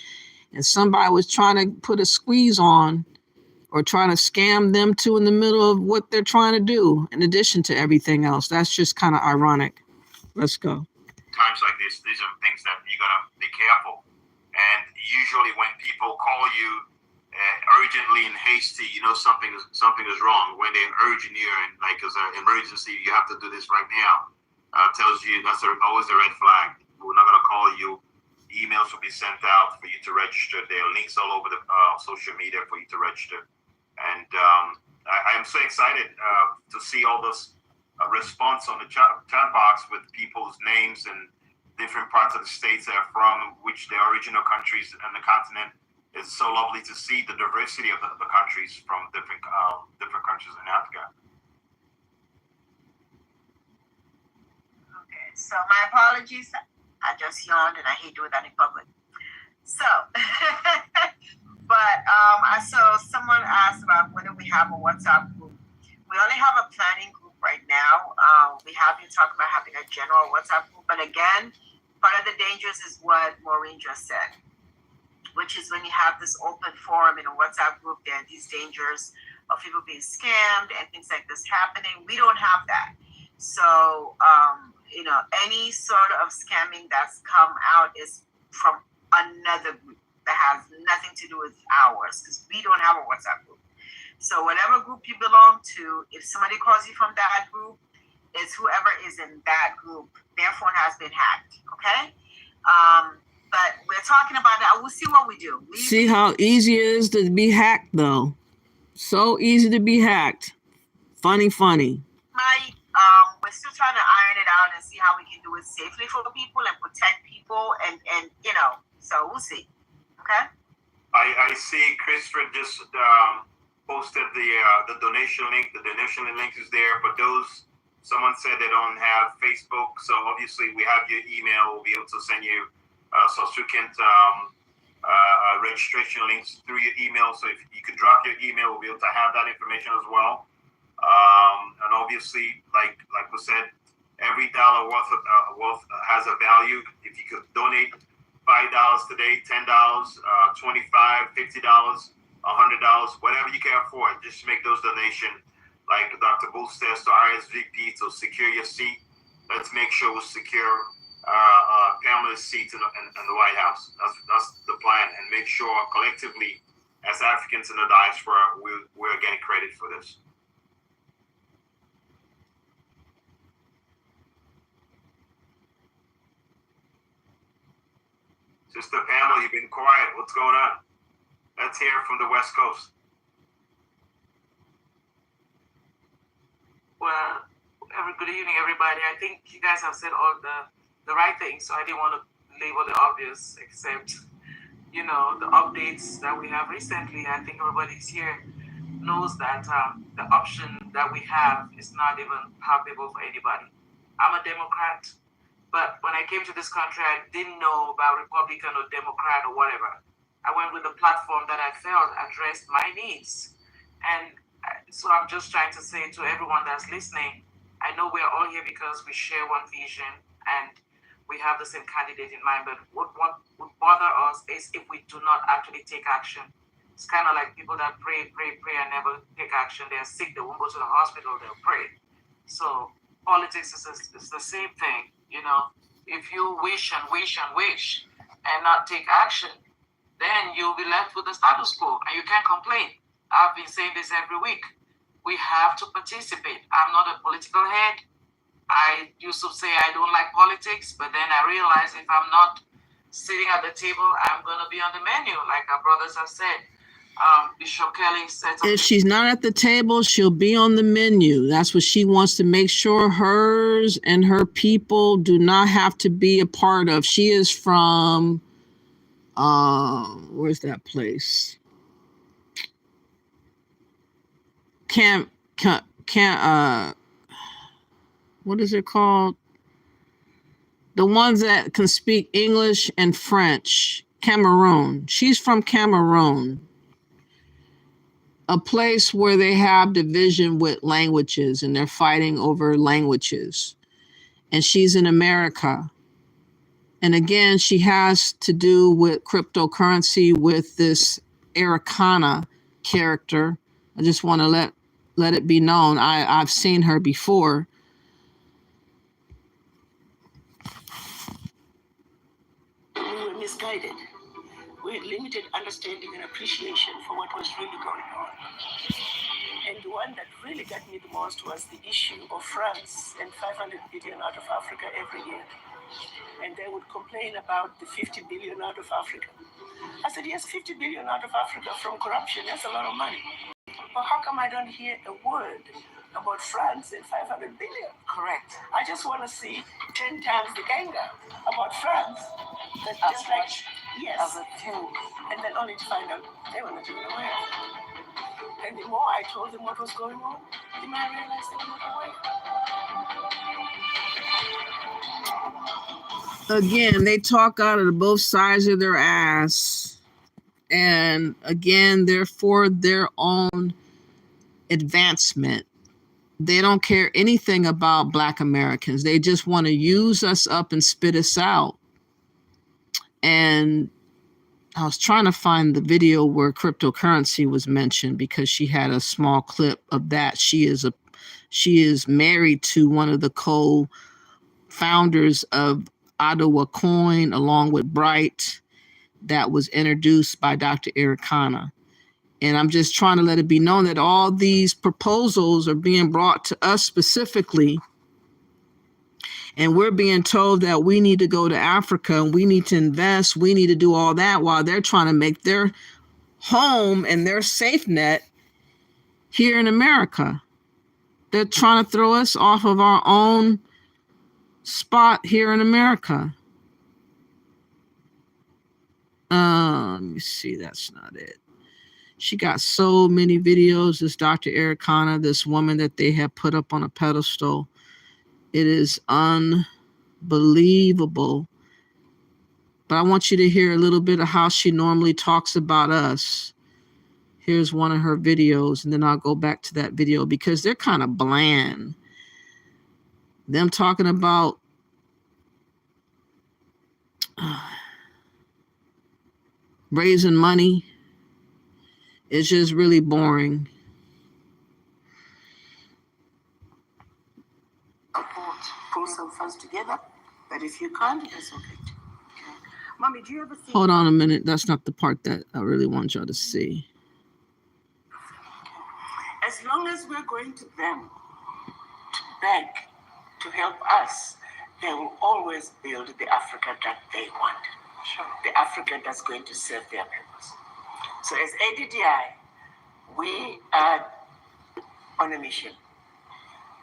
and somebody was trying to put a squeeze on or trying to scam them too in the middle of what they're trying to do, in addition to everything else. That's just kind of ironic. Let's go. Times like this, these are things that you gotta be careful. And usually when people call you urgently and hasty, you know something is wrong. When they're urging you and like as an emergency, you have to do this right now. Tells you that's always a red flag. We're not gonna call you. Emails will be sent out for you to register. There are links all over the social media for you to register. And I am so excited to see all this response on the chat box with people's names and different parts of the states they're from, which their original countries and the continent. It's so lovely to see the diversity of the countries from different countries in Africa. Okay, so my apologies. I just yawned and I hate doing that in public. So, but I saw someone asked about whether we have a WhatsApp group. We only have a planning group right now. We have been talking about having a general WhatsApp group, but again, part of the dangers is what Maureen just said, which is when you have this open forum in a WhatsApp group, there are these dangers of people being scammed and things like this happening. We don't have that. So, any sort of scamming that's come out is from another group that has nothing to do with ours, because we don't have a WhatsApp group. So whatever group you belong to, if somebody calls you from that group, it's whoever is in that group. Their phone has been hacked, okay? But we're talking about that. We'll see what we do. See how easy it is to be hacked, though. So easy to be hacked. Funny. We're still trying to iron it out and see how we can do it safely for people and protect people, and so we'll see. Okay. I see Christopher just posted the donation link. The donation link is there, but someone said they don't have Facebook, so obviously we have your email. We'll be able to send you subsequent registration links through your email. So if you could drop your email, we'll be able to have that information as well. And obviously, like we said, every dollar worth has a value. If you could donate $5 today, $10, $25, $50, $100, whatever you can afford, just make those donations. Like Dr. Booth says, to RSVP to secure your seat. Let's make sure we secure Kamala's seat in the White House. That's the plan, and make sure collectively, as Africans in the diaspora, we're getting credit for this. Sister Pamela, you've been quiet. What's going on? Let's hear from the West Coast. Well, good evening, everybody. I think you guys have said all the right things, so I didn't want to label the obvious, except, you know, the updates that we have recently. I think everybody's here knows that the option that we have is not even palpable for anybody. I'm a Democrat, but when I came to this country, I didn't know about Republican or Democrat or whatever. I went with a platform that I felt addressed my needs. And so I'm just trying to say to everyone that's listening, I know we're all here because we share one vision and we have the same candidate in mind, but what would bother us is if we do not actually take action. It's kind of like people that pray and never take action. They're sick, they won't go to the hospital, they'll pray. So politics is the same thing, you know. If you wish and wish and wish and not take action, then you'll be left with the status quo and you can't complain. I've been saying this every week. We have to participate. I'm not a political head. I used to say I don't like politics, but then I realized if I'm not sitting at the table, I'm going to be on the menu, like our brothers have said. Bishop Kelly said something. If she's not at the table, she'll be on the menu. That's what she wants to make sure hers and her people do not have to be a part of. She is from, where's that place? What is it called? The ones that can speak English and French. Cameroon. She's from Cameroon. A place where they have division with languages and they're fighting over languages. And she's in America. And again, she has to do with cryptocurrency with this Americana character. I just want to let it be known. I've seen her before. We were misguided. We had limited understanding and appreciation for what was really going on. And the one that really got me the most was the issue of France and 500 billion out of Africa every year. And they would complain about the 50 billion out of Africa. I said, yes, 50 billion out of Africa from corruption, that's a lot of money. But how come I don't hear a word about France and 500 billion? Correct. I just want to see 10 times the anger about France. That's just like, yes. And then only to find out they were not even aware. And the more I told them what was going on, the more I realized they were not aware. Again, they talk out of both sides of their ass. And again, they're for their own advancement. They don't care anything about Black Americans. They just want to use us up and spit us out. And I was trying to find the video where cryptocurrency was mentioned because she had a small clip of that. She is married to one of the co-founders of Ottawa Coin, along with Bright, that was introduced by Dr. Americana. And I'm just trying to let it be known that all these proposals are being brought to us specifically. And we're being told that we need to go to Africa and we need to invest, we need to do all that while they're trying to make their home and their safe net here in America. They're trying to throw us off of our own spot here in America. Let me see, that's not it. She got so many videos, this Dr. Americana, this woman that they have put up on a pedestal. It is unbelievable. But I want you to hear a little bit of how she normally talks about us Here's one of her videos, and then I'll go back to that video because they're kind of bland. Them talking about raising money is just really boring. Pull some funds together, but if you can't, that's okay. Mommy, do you ever think... Hold on a minute. That's not the part that I really want y'all to see. As long as we're going to them to beg to help us, they will always build the Africa that they want. Sure. The Africa that's going to serve their purpose. So as ADDI, we are on a mission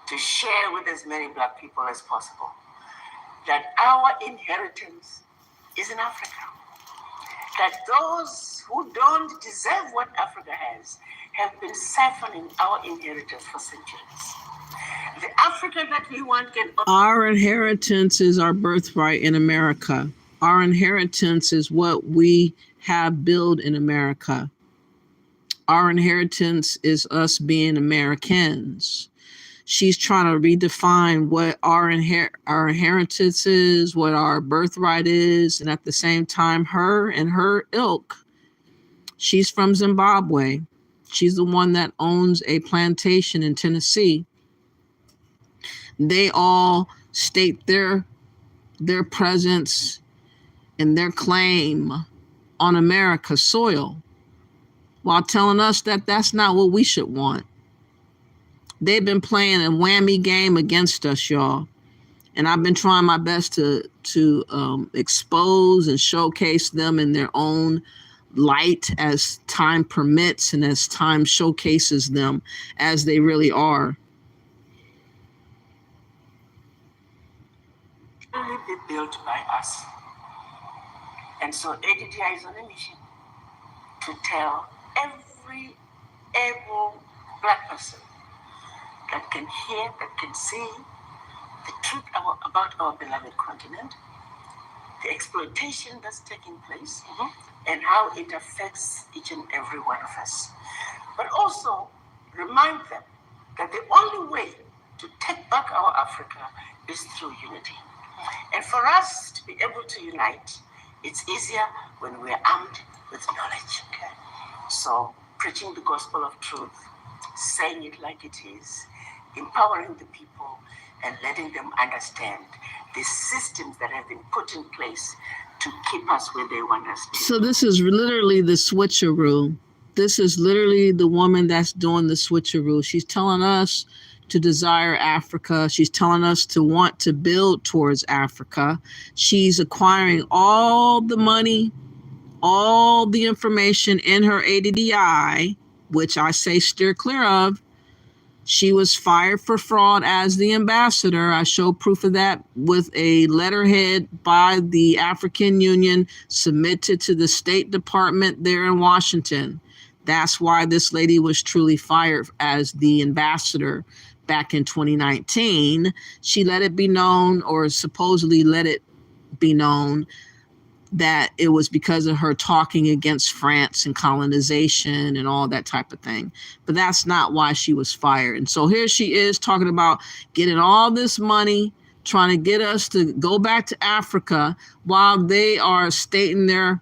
to share with as many Black people as possible that our inheritance is in Africa. That those who don't deserve what Africa has have been siphoning our inheritance for centuries. The Africa that we want can... Our inheritance is our birthright in America. Our inheritance is what we have built in America. Our inheritance is us being Americans. She's trying to redefine what our inheritance is, what our birthright is, and at the same time, her and her ilk. She's from Zimbabwe. She's the one that owns a plantation in Tennessee. They all state their presence and their claim on America's soil while telling us that that's not what we should want. They've been playing a whammy game against us, y'all. And I've been trying my best to expose and showcase them in their own light as time permits and as time showcases them as they really are. Really be built by us. And so ADDI is on a mission to tell every able Black person that can hear, that can see the truth about our beloved continent, the exploitation that's taking place, and how it affects each and every one of us. But also remind them that the only way to take back our Africa is through unity. And for us to be able to unite, it's easier when we're armed with knowledge. Okay? So preaching the gospel of truth, saying it like it is, empowering the people and letting them understand the systems that have been put in place to keep us where they want us to. So this is literally the switcheroo. This is literally the woman that's doing the switcheroo. She's telling us to desire Africa. She's telling us to want to build towards Africa. She's acquiring all the money, all the information in her ADDI, which I say steer clear of. She was fired for fraud as the ambassador. I show proof of that with a letterhead by the African Union submitted to the State Department there in Washington. That's why this lady was truly fired as the ambassador back in 2019. She let it be known, or supposedly let it be known, that it was because of her talking against France and colonization and all that type of thing. But that's not why she was fired. And so here she is talking about getting all this money, trying to get us to go back to Africa while they are stating their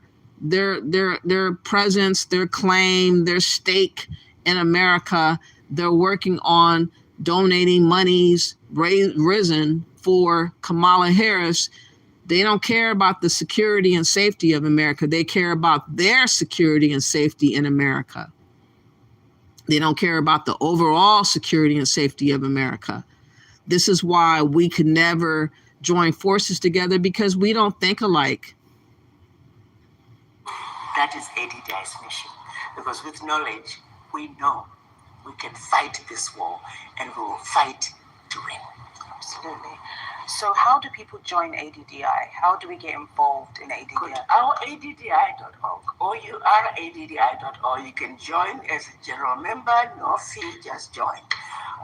presence, their claim, their stake in America. They're working on donating monies risen for Kamala Harris. They don't care about the security and safety of America. They care about their security and safety in America. They don't care about the overall security and safety of America. This is why we could never join forces together, because we don't think alike. That is ADDI's mission. Because with knowledge, we know we can fight this war, and we will fight to win. Absolutely. So how do people join ADDI? How do we get involved in ADDI? Our ADDI.org, OURADDI.org. You can join as a general member, no fee, just join.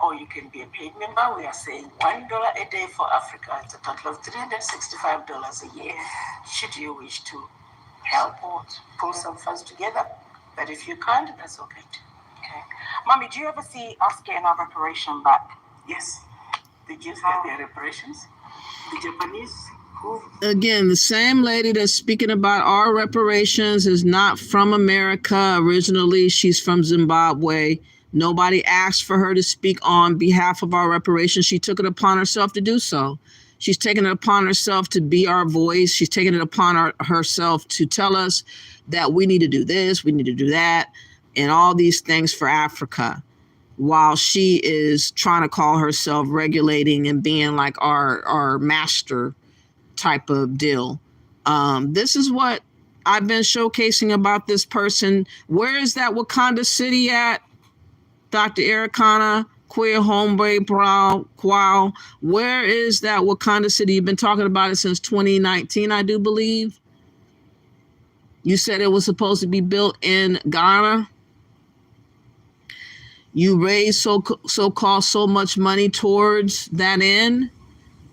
Or you can be a paid member. We are saying $1 a day for Africa. It's a total of $365 a year. Should you wish to help or pull some funds together, But if you can't, that's okay too. Okay. Mommy, do you ever see us getting our reparation back? Yes. The Jews get their reparations. The Japanese, who? Again, the same lady that's speaking about our reparations is not from America originally. She's from Zimbabwe. Nobody asked for her to speak on behalf of our reparations. She took it upon herself to do so. She's taken it upon herself to be our voice. She's taken it upon herself to tell us that we need to do this, we need to do that, and all these things for Africa, while she is trying to call herself regulating and being like our master type of deal. This is what I've been showcasing about this person. Where is that Wakanda City at? Dr. Ericana, Queer Hombre Qual. Where is that Wakanda City? You've been talking about it since 2019, I do believe. You said it was supposed to be built in Ghana. You raised so-called so much money towards that end.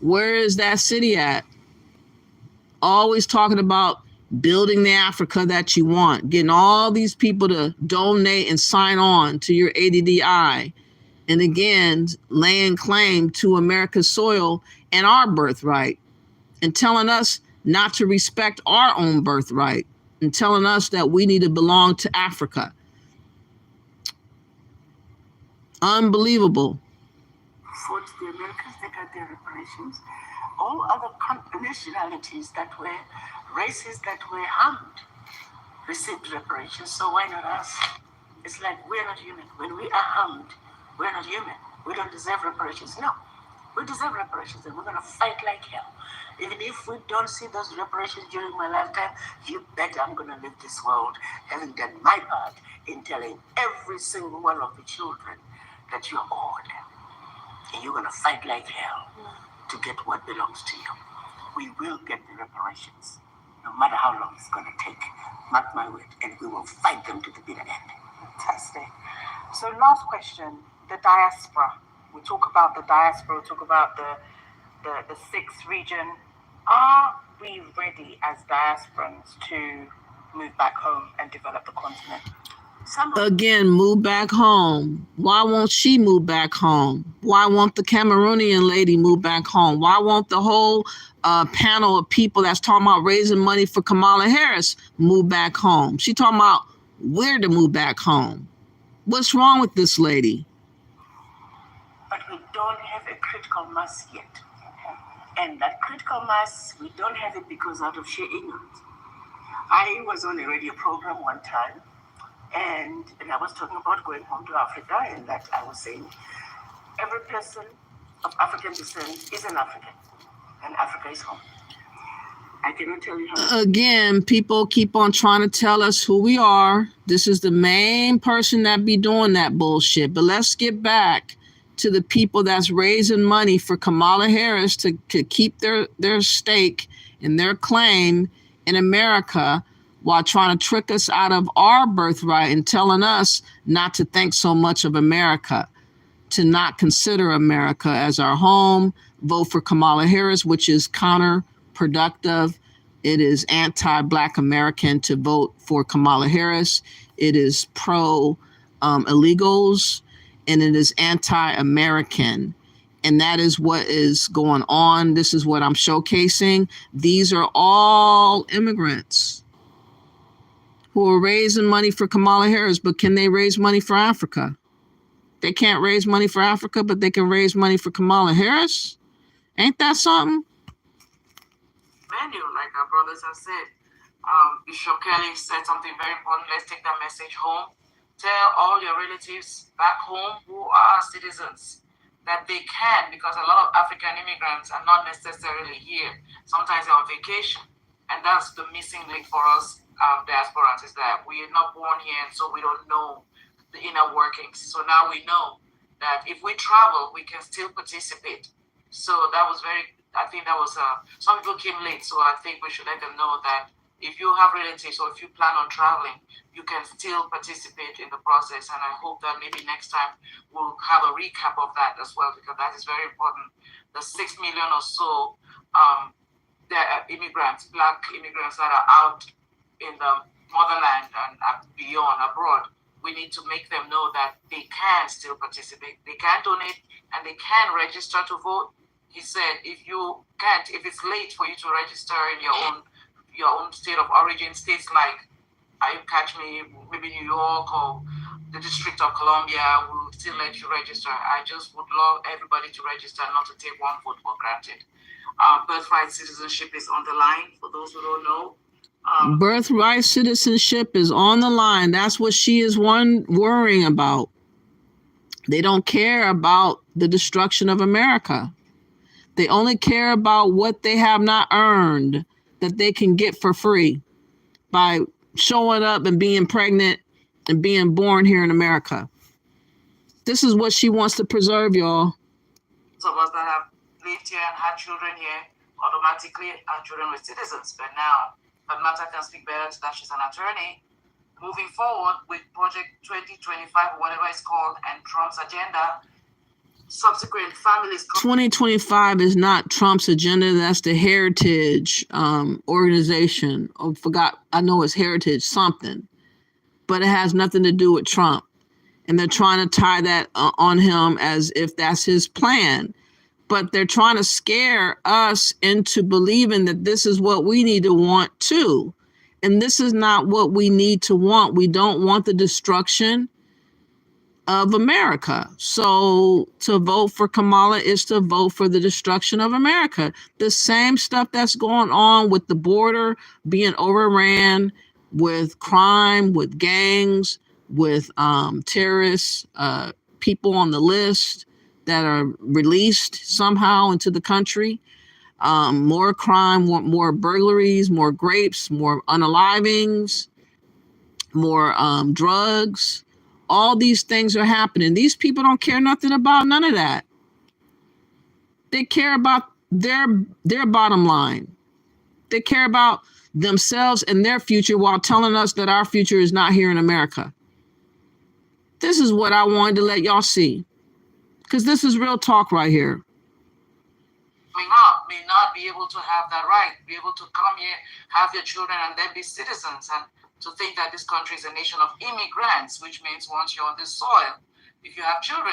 Where is that city at? Always talking about building the Africa that you want, getting all these people to donate and sign on to your ADDI. And again, laying claim to America's soil and our birthright, and telling us not to respect our own birthright, and telling us that we need to belong to Africa. Unbelievable. Fought the Americans, they got their reparations. All other nationalities that were races that were harmed received reparations, so why not us? It's like we're not human. When we are harmed, we're not human. We don't deserve reparations. No, we deserve reparations, and we're going to fight like hell. Even if we don't see those reparations during my lifetime, you bet I'm going to leave this world having done my part in telling every single one of the children that you're owed. And you're going to fight like hell to get what belongs to you. We will get the reparations, no matter how long it's going to take. Mark my word, and we will fight them to the bitter end. Fantastic. So last question, the diaspora. We talk about the diaspora, we talk about the sixth region. Are we ready as diasporans to move back home and develop the continent? Again, move back home. Why won't she move back home? Why won't the Cameroonian lady move back home? Why won't the whole panel of people that's talking about raising money for Kamala Harris move back home? She talking about where to move back home. What's wrong with this lady? But we don't have a critical mass yet. And that critical mass, we don't have it because out of sheer ignorance. I was on a radio program one time, and I was talking about going home to Africa, and that I was saying every person of African descent is an African, and Africa is home. I cannot tell you how. Again, people keep on trying to tell us who we are. This is the main person that be doing that bullshit. But let's get back to the people that's raising money for Kamala Harris to keep their stake and their claim in America, while trying to trick us out of our birthright and telling us not to think so much of America, to not consider America as our home, vote for Kamala Harris, which is counterproductive. It is anti-Black American to vote for Kamala Harris. It is pro-illegals, and it is anti-American. And that is what is going on. This is what I'm showcasing. These are all immigrants who are raising money for Kamala Harris, but can they raise money for Africa? They can't raise money for Africa, but they can raise money for Kamala Harris? Ain't that something? Menu, like our brothers have said. Bishop Kelly said something very important. Let's take that message home. Tell all your relatives back home who are citizens that they can, because a lot of African immigrants are not necessarily here. Sometimes they're on vacation. And that's the missing link for us diasporans, is that we are not born here, and so we don't know the inner workings. So now we know that if we travel, we can still participate. So that was I think that was, some people came late, so I think we should let them know that if you have relatives or if you plan on traveling, you can still participate in the process. And I hope that maybe next time we'll have a recap of that as well, because that is very important. The 6 million or so immigrants, Black immigrants that are out in the motherland and beyond, abroad, we need to make them know that they can still participate, they can donate, and they can register to vote. He said, if it's late for you to register in your own state of origin, states like, you catch me, maybe New York or the District of Columbia, will still let you register. I just would love everybody to register, not to take one vote for granted. Birthright citizenship is on the line, for those who don't know. Birthright citizenship is on the line. That's what she is worrying about. They don't care about the destruction of America. They only care about what they have not earned, that they can get for free by showing up and being pregnant and being born here in America. This is what she wants to preserve, y'all. Some of us that have lived here and had children here automatically are children with citizens. But now, Kamala can speak better to that. She's an attorney. Moving forward with Project 2025, whatever it's called, and Trump's agenda, subsequent families. 2025 is not Trump's agenda. That's the Heritage organization. Oh, I know it's Heritage something, but it has nothing to do with Trump. And they're trying to tie that on him as if that's his plan. But they're trying to scare us into believing that this is what we need to want too. And this is not what we need to want. We don't want the destruction of America. So to vote for Kamala is to vote for the destruction of America. The same stuff that's going on with the border being overran, with crime, with gangs, with terrorists, people on the list that are released somehow into the country. More crime, more burglaries, more rapes, more unalivings, more drugs. All these things are happening. These people don't care nothing about none of that. They care about their bottom line. They care about themselves and their future while telling us that our future is not here in America. This is what I wanted to let y'all see, because this is real talk right here. May not be able to have that right, be able to come here, have your children, and then be citizens, and to think that this country is a nation of immigrants, which means once you're on this soil, if you have children,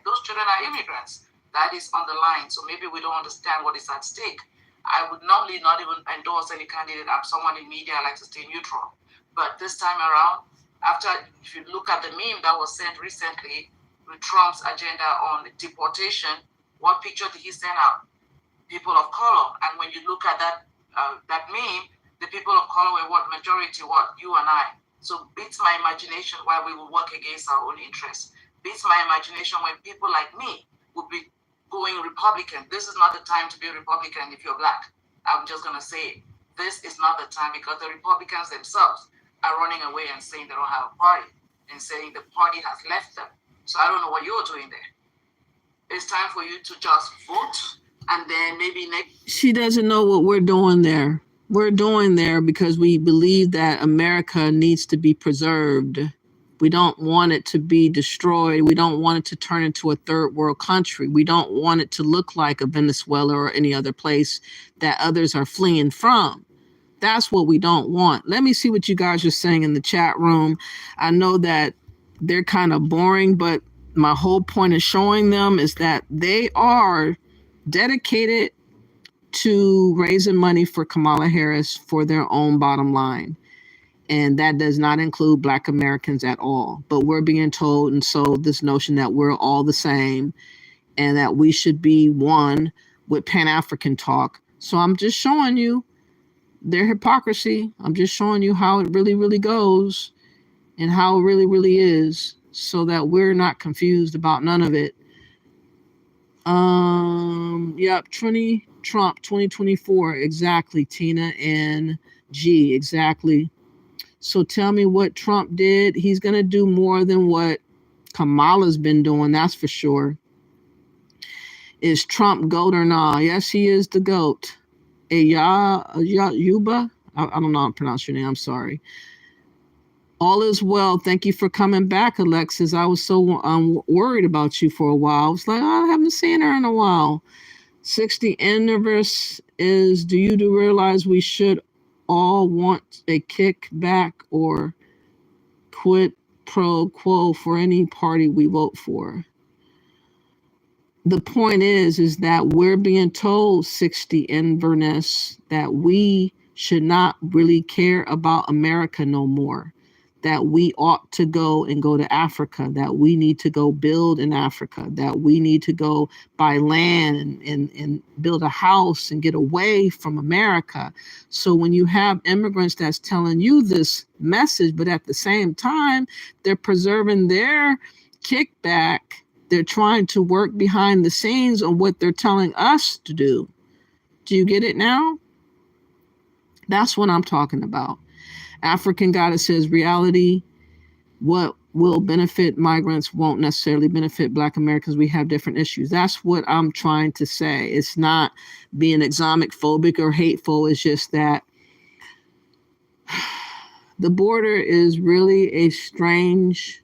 those children are immigrants. That is on the line. So maybe we don't understand what is at stake. I would normally not even endorse any candidate. I'm someone in media, I like to stay neutral. But this time around, if you look at the meme that was sent recently with Trump's agenda on deportation, what picture did he send out? People of color. And when you look at that meme, the people of color were what? Majority, what? You and I. So beats my imagination why we will work against our own interests. Beats my imagination when people like me would be going Republican. This is not the time to be a Republican if you're black. I'm just going to say it. This is not the time, because the Republicans themselves are running away and saying they don't have a party and saying the party has left them. So I don't know what you're doing there. It's time for you to just vote, and then maybe next. She doesn't know what we're doing there. We're doing there because we believe that America needs to be preserved. We don't want it to be destroyed. We don't want it to turn into a third world country. We don't want it to look like a Venezuela or any other place that others are fleeing from. That's what we don't want. Let me see what you guys are saying in the chat room. I know that they're kind of boring, but my whole point of showing them is that they are dedicated to raising money for Kamala Harris for their own bottom line. And that does not include Black Americans at all. But we're being told and sold this notion that we're all the same and that we should be one with Pan-African talk. So I'm just showing you their hypocrisy. I'm just showing you how it really, really goes and how it really, really is, so that we're not confused about none of it. Yep, Trump 2024, exactly, Tina and G, exactly. So tell me what Trump did. He's going to do more than what Kamala's been doing, that's for sure. Is Trump GOAT or not? Yes, he is the GOAT. Yuba? I don't know how to pronounce your name, I'm sorry. All is well. Thank you for coming back, Alexis. I was so worried about you for a while. I was like, I haven't seen her in a while. 60 Universe is, do you realize we should all want a kickback or quid pro quo for any party we vote for. The point is that we're being told, 60 Inverness, that we should not really care about America no more, that we ought to go to Africa, that we need to go build in Africa, that we need to go buy land and build a house and get away from America. So when you have immigrants that's telling you this message, but at the same time, they're preserving their kickback, they're trying to work behind the scenes on what they're telling us to do. Do you get it now? That's what I'm talking about. African Goddess says reality, what will benefit migrants won't necessarily benefit Black Americans. We have different issues. That's what I'm trying to say. It's not being Islamic phobic or hateful. It's just that the border is really a strange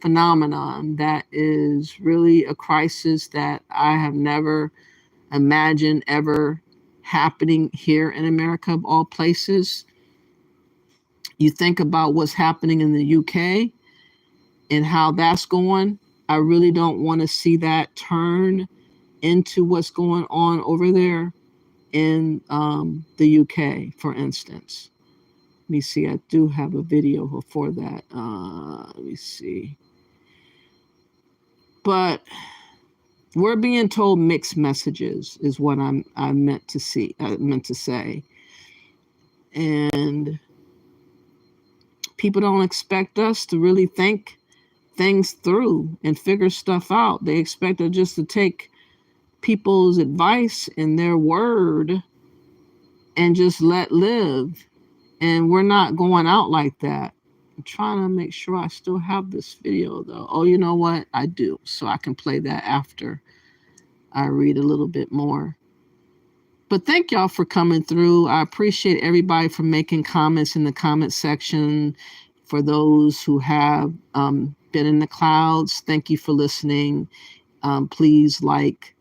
phenomenon that is really a crisis that I have never imagined ever happening here in America, of all places. You think about what's happening in the UK and how that's going. I really don't want to see that turn into what's going on over there in the UK, for instance. Let me see. I do have a video for that. Let me see. But we're being told mixed messages is what I meant to say. And people don't expect us to really think things through and figure stuff out. They expect us just to take people's advice and their word and just let live. And we're not going out like that. I'm trying to make sure I still have this video though. Oh, you know what? I do. So I can play that after I read a little bit more. But thank y'all for coming through. I appreciate everybody for making comments in the comment section. For those who have been in the clouds, thank you for listening. Please like,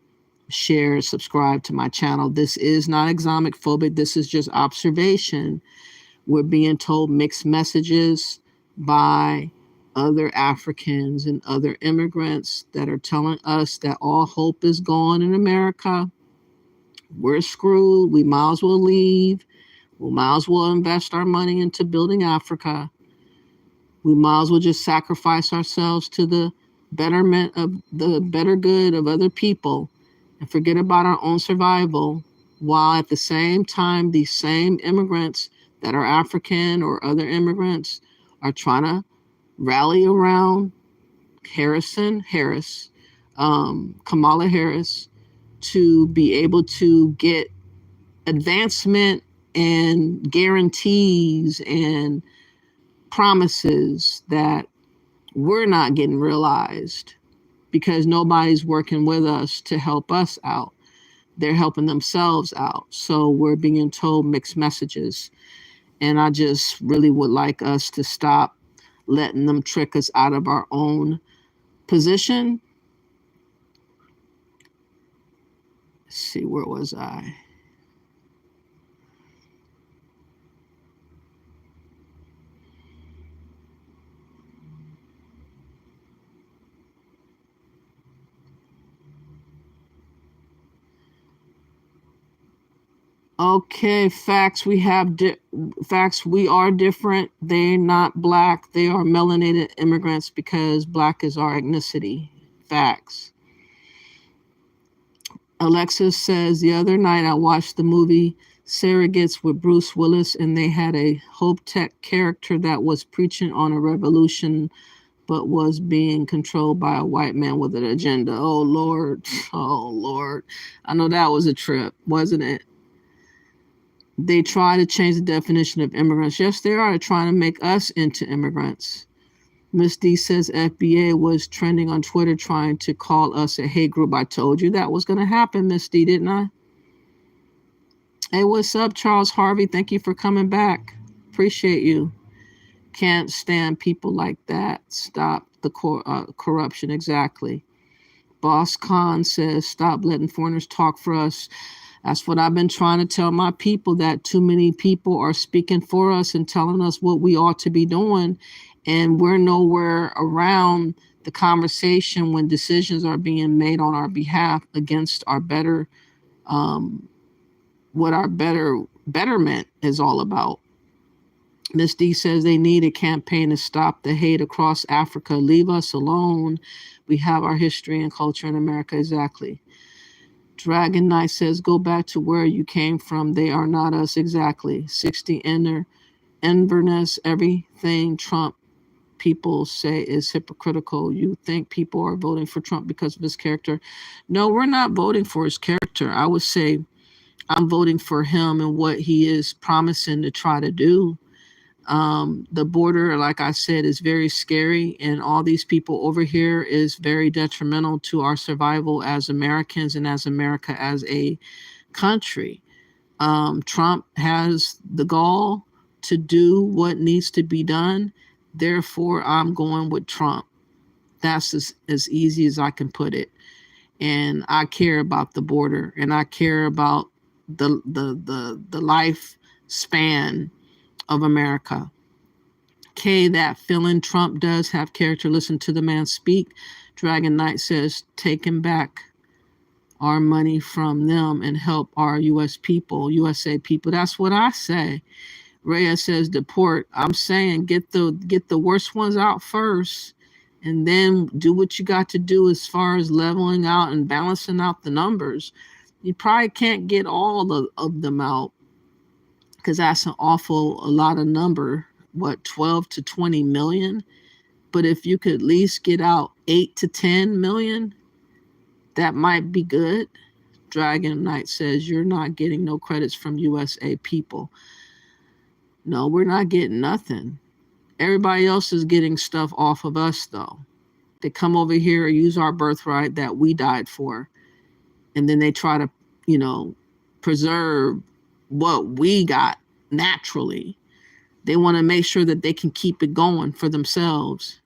share, subscribe to my channel. This is not Islamic phobic. This is just observation. We're being told mixed messages by other Africans and other immigrants that are telling us that all hope is gone in America. We're screwed. We might as well leave. We might as well invest our money into building Africa. We might as well just sacrifice ourselves to the betterment of the better good of other people and forget about our own survival, while at the same time, these same immigrants that are African or other immigrants are trying to rally around Kamala Harris, to be able to get advancement and guarantees and promises that we're not getting realized because nobody's working with us to help us out. They're helping themselves out. So we're being told mixed messages. And I just really would like us to stop letting them trick us out of our own position. Let's see, where was I? Okay, facts. We have facts. We are different. They're not Black. They are melanated immigrants because Black is our ethnicity. Facts. Alexis says, the other night I watched the movie Surrogates with Bruce Willis, and they had a Hope Tech character that was preaching on a revolution but was being controlled by a white man with an agenda. Oh, Lord. Oh, Lord. I know that was a trip, wasn't it? They try to change the definition of immigrants. Yes, they are trying to make us into immigrants. Miss D says FBA was trending on Twitter trying to call us a hate group. I told you that was going to happen, Miss D, didn't I? Hey, what's up, Charles Harvey? Thank you for coming back. Appreciate you. Can't stand people like that. Stop the corruption. Exactly. Boss Khan says, stop letting foreigners talk for us. That's what I've been trying to tell my people, that too many people are speaking for us and telling us what we ought to be doing. And we're nowhere around the conversation when decisions are being made on our behalf against our better, what our betterment is all about. Ms. D says they need a campaign to stop the hate across Africa. Leave us alone. We have our history and culture in America. Exactly. Dragon Knight says, go back to where you came from. They are not us. Exactly. 60 Inverness. Everything Trump people say is hypocritical. You think people are voting for Trump because of his character? No, we're not voting for his character. I would say I'm voting for him and what he is promising to try to do. The border, like I said, is very scary, and all these people over here is very detrimental to our survival as Americans and as America as a country. Trump has the gall to do what needs to be done. Therefore, I'm going with Trump. That's as easy as I can put it. And I care about the border, and I care about the lifespan of America. K, that feeling, Trump does have character. Listen to the man speak. Dragon Knight says, taking back our money from them and help our USA people. That's what I say. Rhea says, deport. I'm saying get the worst ones out first, and then do what you got to do as far as leveling out and balancing out the numbers. You probably can't get all of them out, because that's a lot of number. What, 12 to 20 million? But if you could at least get out 8 to 10 million, that might be good. Dragon Knight says, you're not getting no credits from USA people. No, we're not getting nothing. Everybody else is getting stuff off of us, though. They come over here, use our birthright that we died for, and then they try to, preserve what we got naturally. They want to make sure that they can keep it going for themselves.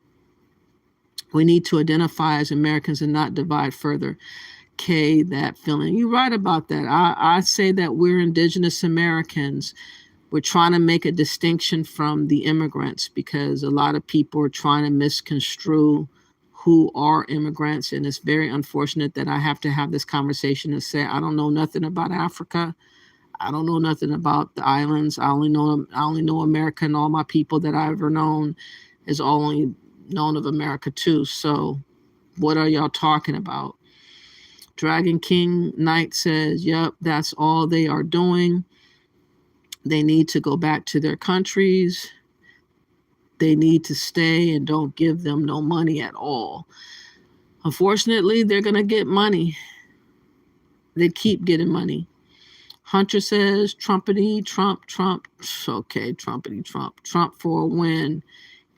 We need to identify as Americans and not divide further. K, that feeling. You're right about that. I say that we're Indigenous Americans. We're trying to make a distinction from the immigrants, because a lot of people are trying to misconstrue who are immigrants. And it's very unfortunate that I have to have this conversation and say, I don't know nothing about Africa. I don't know nothing about the islands. I only know America, and all my people that I've ever known is only known of America too. So what are y'all talking about? Dragon King Knight says, yep, that's all they are doing. They need to go back to their countries. They need to stay, and don't give them no money at all. Unfortunately, they're going to get money. They keep getting money. Hunter says, Trumpity, Trump. Okay, Trumpity, Trump for a win.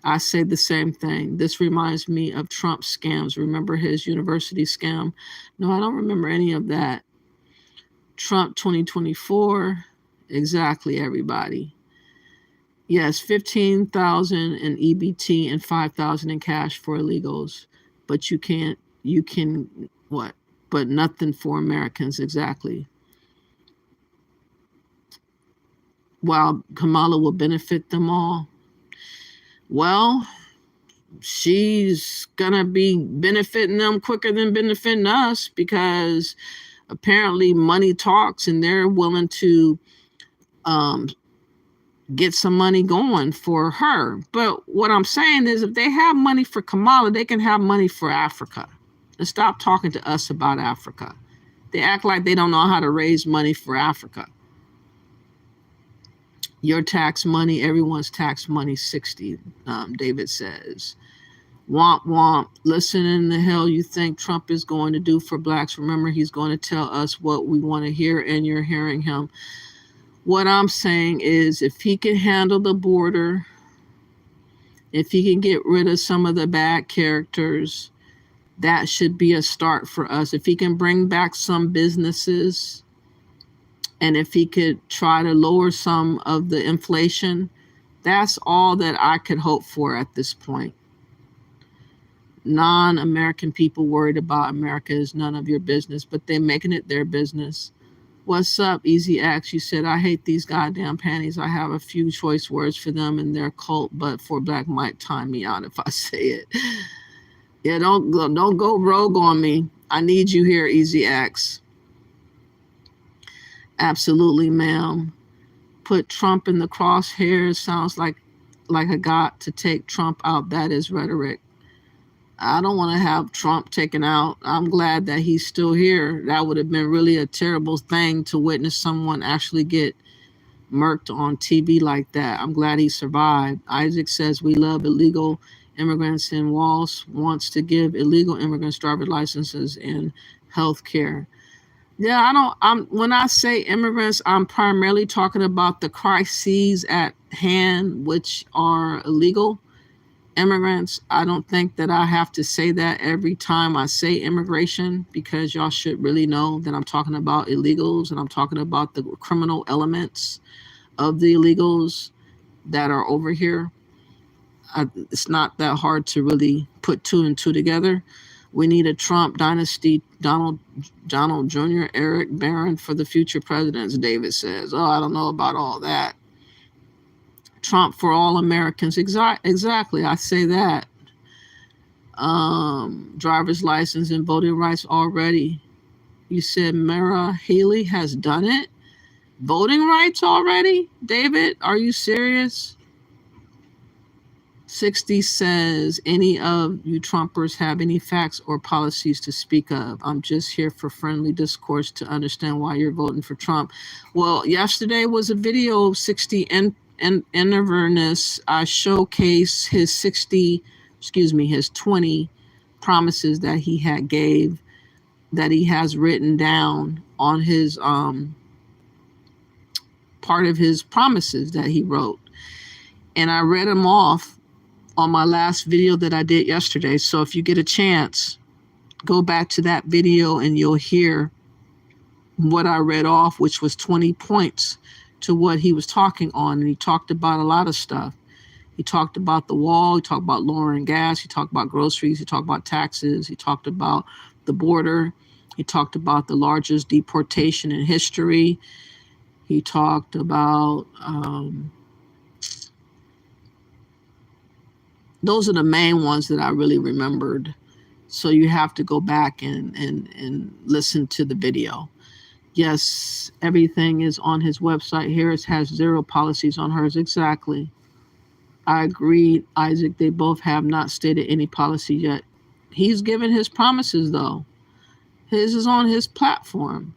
I say the same thing. This reminds me of Trump's scams. Remember his university scam? No, I don't remember any of that. Trump 2024. Exactly, everybody. Yes, 15,000 in EBT and 5,000 in cash for illegals. But you can what? But nothing for Americans. Exactly. While Kamala will benefit them all. Well, she's gonna be benefiting them quicker than benefiting us, because apparently money talks, and they're willing to get some money going for her. But what I'm saying is, if they have money for Kamala, they can have money for Africa. And stop talking to us about Africa. They act like they don't know how to raise money for Africa. Your tax money, everyone's tax money, 60, David says. Womp womp. Listen in the hell you think Trump is going to do for blacks. Remember, he's going to tell us what we want to hear, and you're hearing him. What I'm saying is, if he can handle the border, if he can get rid of some of the bad characters, that should be a start for us. If he can bring back some businesses, and if he could try to lower some of the inflation, that's all that I could hope for at this point. Non-American people worried about America is none of your business, but they're making it their business. What's up, Easy X? You said, I hate these goddamn panties. I have a few choice words for them and their cult, but for Black might time me out if I say it. Yeah, don't go rogue on me. I need you here, Easy X. Absolutely, ma'am. Put Trump in the crosshairs sounds like a got to take Trump out. That is rhetoric. I don't want to have Trump taken out. I'm glad that he's still here. That would have been really a terrible thing to witness someone actually get murked on TV like that. I'm glad he survived. Isaac says we love illegal immigrants, and Walsh wants to give illegal immigrants driver's licenses and health care. Yeah, when I say immigrants, I'm primarily talking about the crises at hand, which are illegal immigrants. I don't think that I have to say that every time I say immigration, because y'all should really know that I'm talking about illegals, and I'm talking about the criminal elements of the illegals that are over here. It's not that hard to really put two and two together. We need a Trump dynasty, Donald Jr., Eric Barron for the future presidents, David says. Oh, I don't know about all that. Trump for all Americans. Exactly. I say that. Driver's license and voting rights already. You said Mara Haley has done it? Voting rights already? David, are you serious? 60 says, any of you Trumpers have any facts or policies to speak of? I'm just here for friendly discourse to understand why you're voting for Trump. Well, yesterday was a video of 60 Inverness. I showcase his 20 promises that he gave, that he has written down on his part of his promises that he wrote. And I read them off on my last video that I did yesterday. So if you get a chance, go back to that video and you'll hear what I read off, which was 20 points to what he was talking on. And he talked about a lot of stuff. He talked about the wall. He talked about lowering gas. He talked about groceries. He talked about taxes. He talked about the border. He talked about the largest deportation in history. He talked about, those are the main ones that I really remembered. So you have to go back and listen to the video. Yes, everything is on his website. Harris has 0 policies on hers. Exactly. I agreed, Isaac. They both have not stated any policy yet. He's given his promises, though. His is on his platform.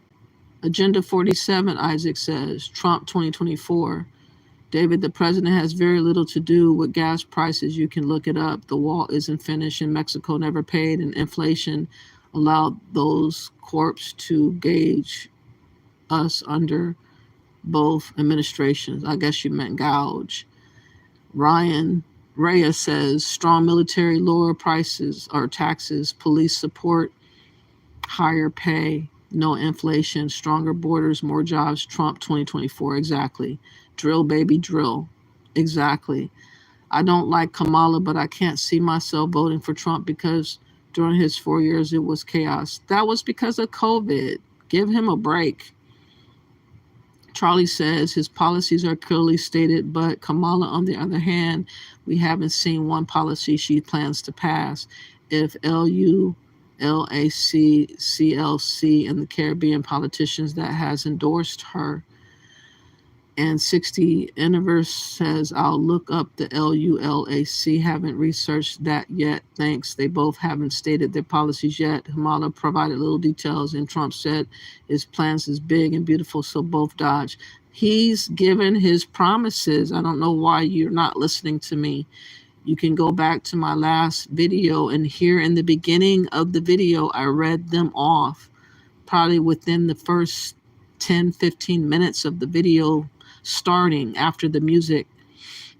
Agenda 47, Isaac says. Trump 2024. David, the president has very little to do with gas prices. You can look it up. The wall isn't finished and Mexico never paid, and inflation allowed those corps to gauge us under both administrations. I guess you meant gouge. Ryan Reyes says strong military, lower prices or taxes, police support, higher pay, no inflation, stronger borders, more jobs. Trump 2024. Exactly. Drill, baby, drill. Exactly. I don't like Kamala, but I can't see myself voting for Trump because during his 4 years, it was chaos. That was because of COVID. Give him a break. Charlie says his policies are clearly stated, but Kamala, on the other hand, we haven't seen one policy she plans to pass. If LAC, CLC, and the Caribbean politicians that has endorsed her. And 60 Universe says, I'll look up the LULAC. Haven't researched that yet. Thanks. They both haven't stated their policies yet. Kamala provided little details, and Trump said his plans is big and beautiful, so both dodge. He's given his promises. I don't know why you're not listening to me. You can go back to my last video, and here in the beginning of the video, I read them off. Probably within the first 10, 15 minutes of the video starting after the music.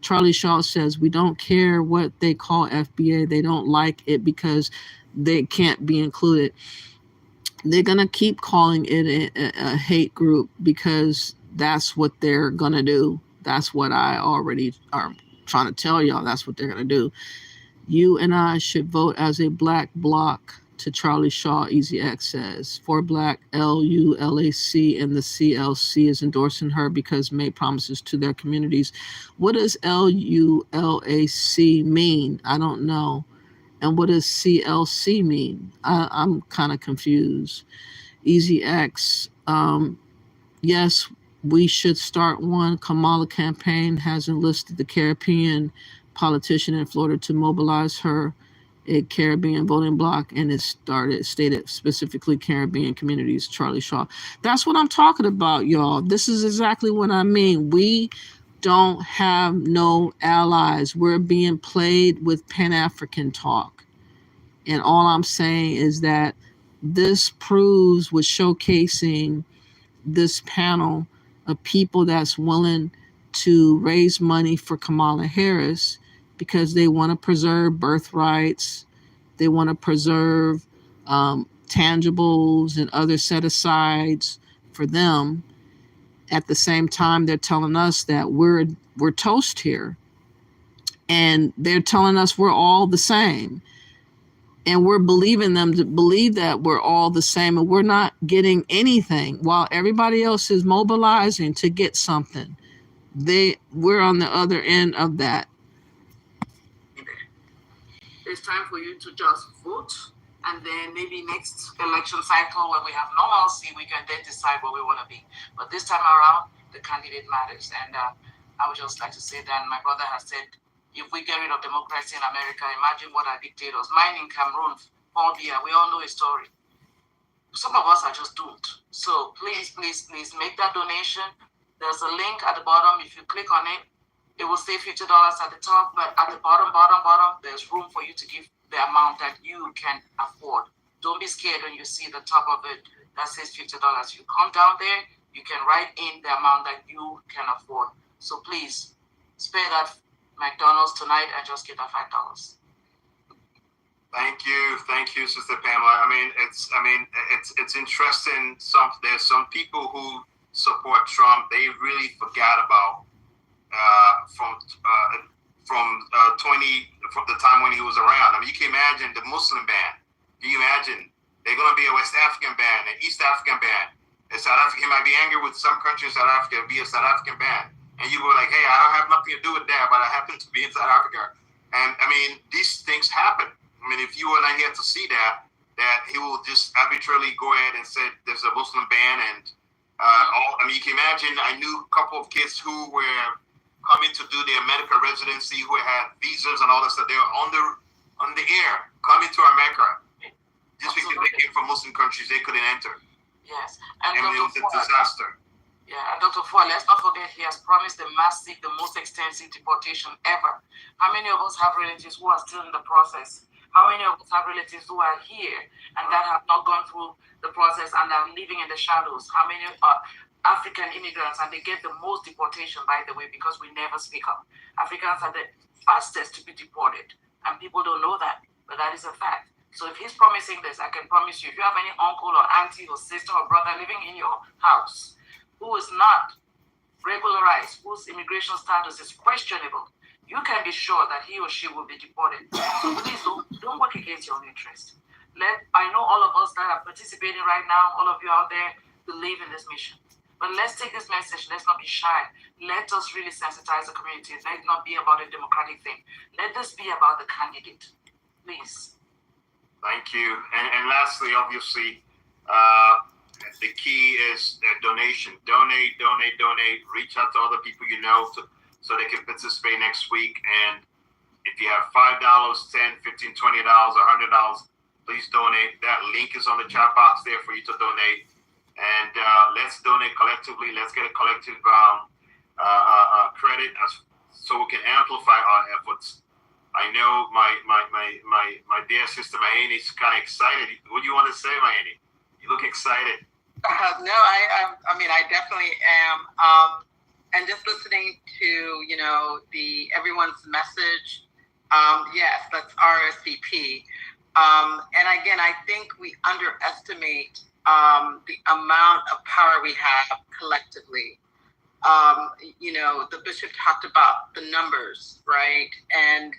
Charlie Shaw says, we don't care what they call FBA. They don't like it because they can't be included. They're going to keep calling it a hate group because that's what they're going to do. That's what I already are trying to tell y'all. That's what they're going to do. You and I should vote as a black bloc to Charlie Shaw, Easy X says. For Black, LULAC and the CLC is endorsing her because made promises to their communities. What does LULAC mean? I don't know. And what does CLC mean? I'm kind of confused. Easy X, yes, we should start one. Kamala campaign has enlisted the Caribbean politician in Florida to mobilize her a Caribbean voting bloc, and it stated specifically Caribbean communities. Charlie Shaw. That's what I'm talking about, y'all. This is exactly what I mean. We don't have no allies. We're being played with Pan-African talk. And all I'm saying is that this proves with showcasing this panel of people that's willing to raise money for Kamala Harris because they want to preserve birthrights, they want to preserve tangibles and other set-asides for them. At the same time, they're telling us that we're toast here, and they're telling us we're all the same. And we're believing them to believe that we're all the same, and we're not getting anything while everybody else is mobilizing to get something. We're on the other end of that. It's time for you to just vote, and then maybe next election cycle when we have normalcy, we can then decide what we want to be. But this time around, the candidate matters. And I would just like to say that my brother has said, if we get rid of democracy in America, imagine what our dictators. Mine in Cameroon, Paul Biya, we all know his story. Some of us are just doomed. So please, please, please make that donation. There's a link at the bottom. If you click on it, it will say $50 at the top, but at the bottom, there's room for you to give the amount that you can afford. Don't be scared when you see the top of it that says $50. You come down there, you can write in the amount that you can afford. So please, spare that McDonald's tonight and just get that $5. Thank you, Sister Pamela. It's interesting. There's some people who support Trump. They really forgot about from the time when he was around. You can imagine the Muslim ban. Can you imagine? They're going to be a West African ban, an East African ban. In South Africa, he might be angry with some countries in South Africa. It'll be a South African ban. And you were like, hey, I don't have nothing to do with that, but I happen to be in South Africa. And these things happen. If you were not here to see that he will just arbitrarily go ahead and say there's a Muslim ban. And you can imagine, I knew a couple of kids who were coming to do their medical residency, who had visas and all that stuff. They were on the air coming to America. Just because they came from Muslim countries, they couldn't enter. Yes. And it was a disaster. Yeah, and Dr. Fuad, let's not forget he has promised the most extensive deportation ever. How many of us have relatives who are still in the process? How many of us have relatives who are here and that have not gone through the process and are living in the shadows? How many are African immigrants, and they get the most deportation, by the way, because we never speak up. Africans are the fastest to be deported, and people don't know that, but that is a fact. So if he's promising this, I can promise you, if you have any uncle or auntie or sister or brother living in your house who is not regularized, whose immigration status is questionable, you can be sure that he or she will be deported. So please don't work against your own interest. I know all of us that are participating right now, all of you out there, believe in this mission. But let's take this message. Let's not be shy. Let us really sensitize the community. Let it not be about a democratic thing. Let this be about the candidate. Please. Thank you. And lastly, obviously, the key is donation. Donate. Reach out to other people you know so they can participate next week. And if you have $5, $10, $15, $20, or $100, please donate. That link is on the chat box there for you to donate. And let's donate collectively. Let's get a collective credit so we can amplify our efforts. I know my dear sister Mayeni is kind of excited. What do you want to say, Mayeni? You look excited. No, I definitely am. And just listening to everyone's message. Yes, that's RSVP. And again, I think we underestimate the amount of power we have collectively. The bishop talked about the numbers, right? And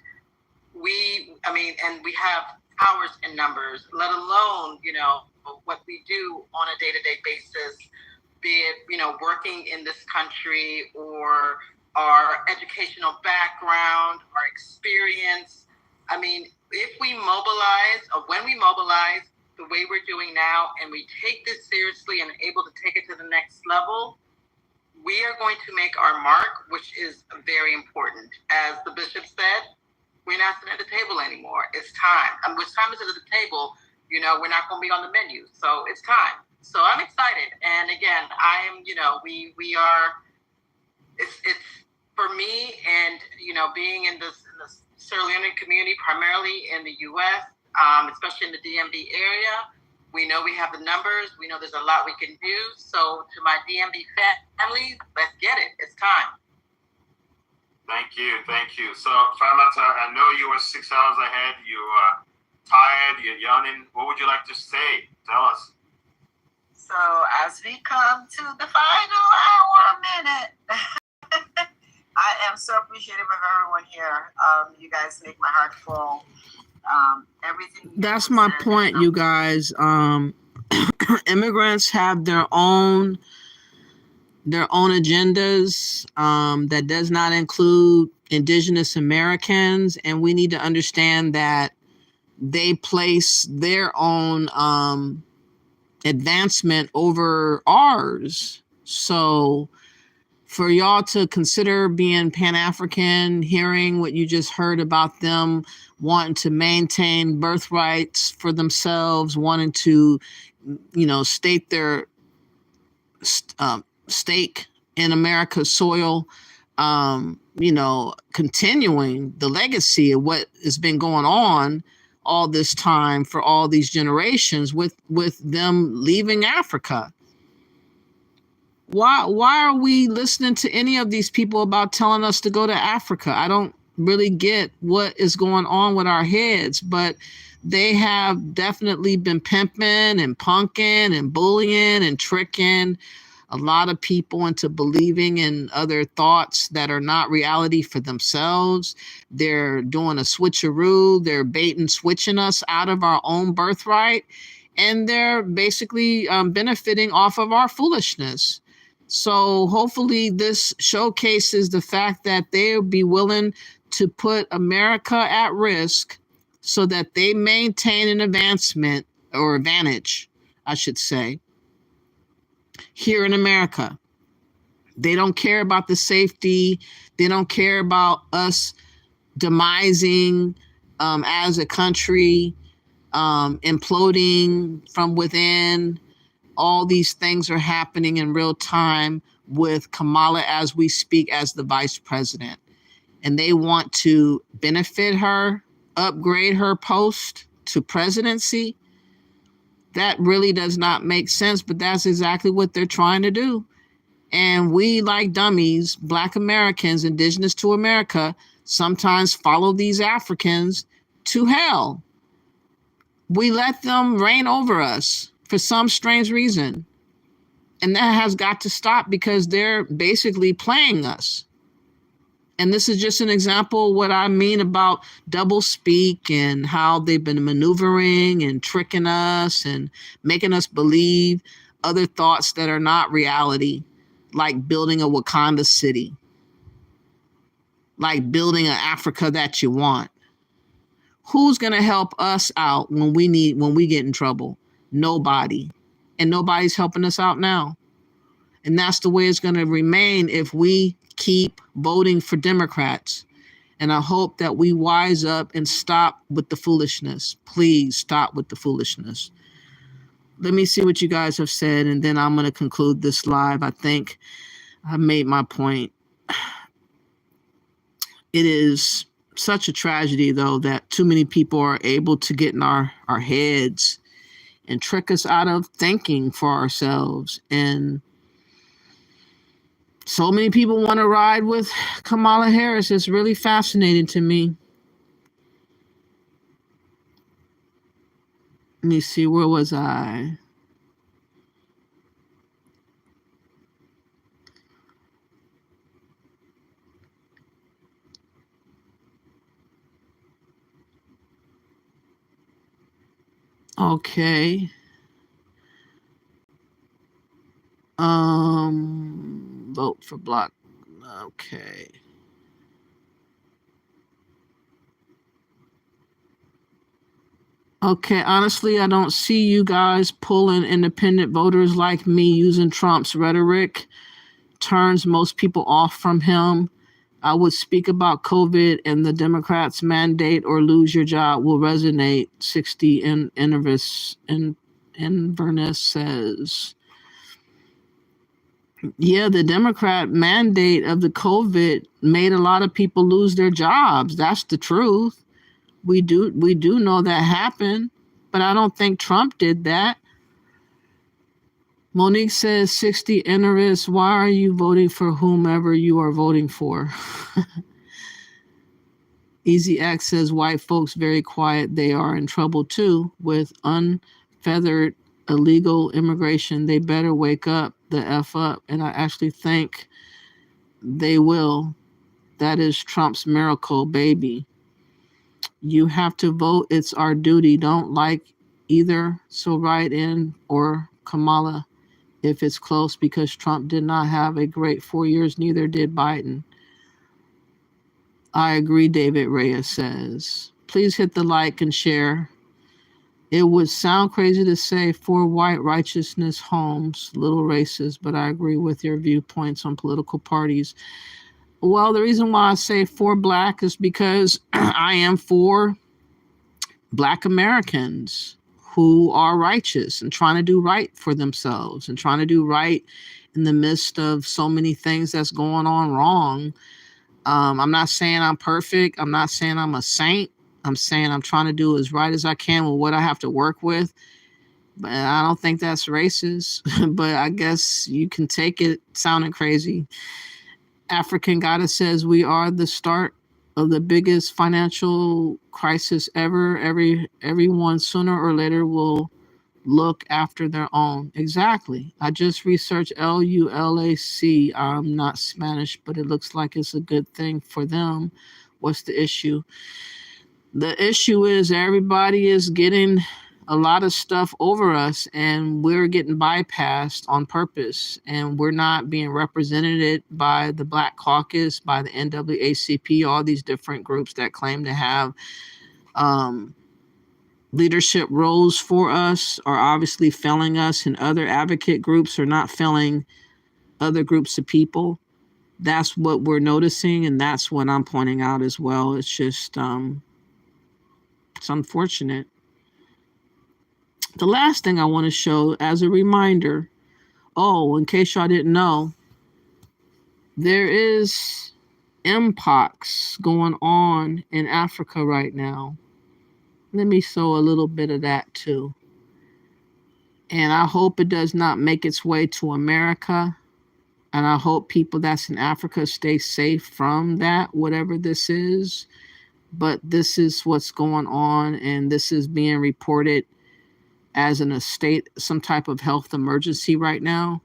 we have hours in numbers, let alone, what we do on a day-to-day basis, be it, working in this country or our educational background, our experience. I mean, if we mobilize or when we mobilize the way we're doing now and we take this seriously and able to take it to the next level, we are going to make our mark, which is very important. As the bishop said, we're not sitting at the table anymore. It's time. And which time is it at the table? We're not going to be on the menu. So it's time. So I'm excited. And again, I am, we are, it's for me and, being in this Sierra Leone community, primarily in the U.S., especially in the DMV area, we know we have the numbers. We know there's a lot we can do. So to my DMV family, let's get it. It's time. Thank you. So, Famata, I know you were 6 hours ahead. You are tired. You're yawning. What would you like to say? Tell us. So, as we come to the final hour minute, I am so appreciative of everyone here. You guys make my heart full. Everything. That's my point, you guys. Immigrants have their own agendas that does not include Indigenous Americans, and we need to understand that they place their own advancement over ours. So for y'all to consider being Pan-African, hearing what you just heard about them wanting to maintain birthrights for themselves, wanting to, state their stake in America's soil, continuing the legacy of what has been going on all this time for all these generations with them leaving Africa. Why are we listening to any of these people about telling us to go to Africa? I don't really get what is going on with our heads, but they have definitely been pimping and punking and bullying and tricking a lot of people into believing in other thoughts that are not reality for themselves. They're doing a switcheroo. They're bait and switching us out of our own birthright. And they're basically benefiting off of our foolishness. So hopefully this showcases the fact that they'll be willing to put America at risk so that they maintain an advancement or advantage, I should say, here in America. They don't care about the safety. They don't care about us demising as a country, imploding from within. All these things are happening in real time with Kamala as we speak as the vice president. And they want to benefit her, upgrade her post to presidency. That really does not make sense, but that's exactly what they're trying to do. And we, like dummies, Black Americans, indigenous to America, sometimes follow these Africans to hell. We let them reign over us for some strange reason. And that has got to stop because they're basically playing us. And this is just an example of what I mean about double speak and how they've been maneuvering and tricking us and making us believe other thoughts that are not reality, like building a Wakanda city, like building an Africa that you want. Who's going to help us out when we get in trouble? Nobody. And nobody's helping us out now. And that's the way it's going to remain if we keep voting for Democrats. And I hope that we wise up and stop with the foolishness. Please stop with the foolishness. Let me see what you guys have said, and then I'm going to conclude this live. I think I made my point. It is such a tragedy, though, that too many people are able to get in our heads and trick us out of thinking for ourselves. And so many people want to ride with Kamala Harris. It's really fascinating to me. Let me see, where was I? Okay. Vote for block. Okay. Okay, honestly, I don't see you guys pulling independent voters like me. Using Trump's rhetoric turns most people off from him. I would speak about COVID and the Democrats' mandate or lose your job will resonate. 60 in Inverness says. Yeah, the Democrat mandate of the COVID made a lot of people lose their jobs. That's the truth. We do know that happened, but I don't think Trump did that. Monique says 60 interests. Why are you voting for whomever you are voting for? Easy X says white folks very quiet. They are in trouble too with unfeathered illegal immigration. They better wake up the F up. And I actually think they will. That is Trump's miracle baby. You have to vote. It's our duty. Don't like either. So write in or Kamala if it's close, because Trump did not have a great 4 years. Neither did Biden. I agree, David Reyes says. Please hit the like and share. It would sound crazy to say for white righteousness homes, little racist, but I agree with your viewpoints on political parties. Well, the reason why I say for black is because I am for Black Americans who are righteous and trying to do right for themselves and trying to do right in the midst of so many things that's going on wrong. I'm not saying I'm perfect. I'm not saying I'm a saint. I'm saying I'm trying to do as right as I can with what I have to work with. But I don't think that's racist. But I guess you can take it sounding crazy. African Goddess says we are the start of the biggest financial crisis ever. Everyone sooner or later will look after their own. Exactly. I just researched LULAC. I'm not Spanish, but it looks like it's a good thing for them. What's the issue? The issue is everybody is getting a lot of stuff over us and we're getting bypassed on purpose, and we're not being represented by the Black Caucus, by the NAACP, all these different groups that claim to have leadership roles for us are obviously failing us, and other advocate groups are not failing other groups of people. That's what we're noticing, and that's what I'm pointing out as well. It's just it's unfortunate. The last thing I want to show as a reminder, in case y'all didn't know, there is mpox going on in Africa right now. Let me show a little bit of that too. And I hope it does not make its way to America. And I hope people that's in Africa stay safe from that, whatever this is. But this is what's going on, and this is being reported as in a state, some type of health emergency right now.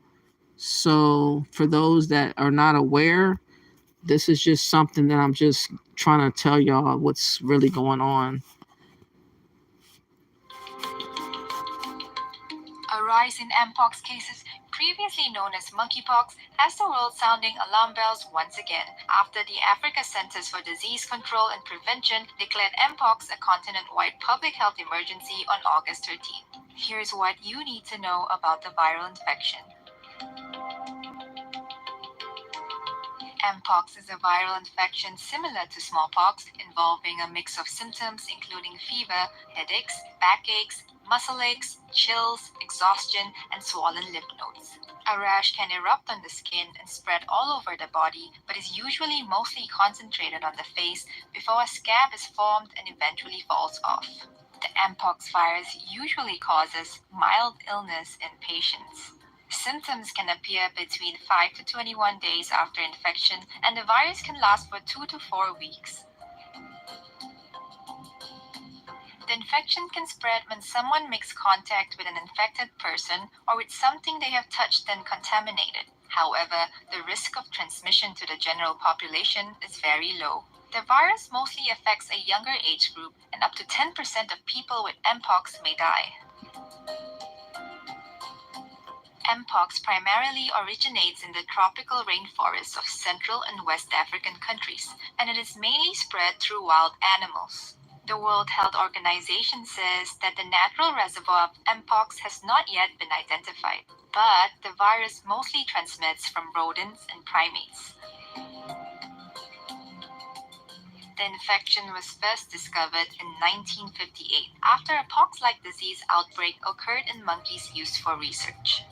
So for those that are not aware, this is just something that I'm just trying to tell y'all what's really going on. A rise in mpox cases, previously known as monkeypox, has the world sounding alarm bells once again after the Africa Centers for Disease Control and Prevention declared mpox a continent-wide public health emergency on August 13th. Here's what you need to know about the viral infection. Mpox is a viral infection similar to smallpox, involving a mix of symptoms including fever, headaches, backaches, muscle aches, chills, exhaustion, and swollen lymph nodes. A rash can erupt on the skin and spread all over the body, but is usually mostly concentrated on the face before a scab is formed and eventually falls off. The Mpox virus usually causes mild illness in patients. Symptoms can appear between 5 to 21 days after infection, and the virus can last for 2 to 4 weeks. The infection can spread when someone makes contact with an infected person or with something they have touched and contaminated. However, the risk of transmission to the general population is very low. The virus mostly affects a younger age group, and up to 10% of people with Mpox may die. Mpox primarily originates in the tropical rainforests of Central and West African countries, and it is mainly spread through wild animals. The World Health Organization says that the natural reservoir of Mpox has not yet been identified, but the virus mostly transmits from rodents and primates. The infection was first discovered in 1958 after a pox-like disease outbreak occurred in monkeys used for research.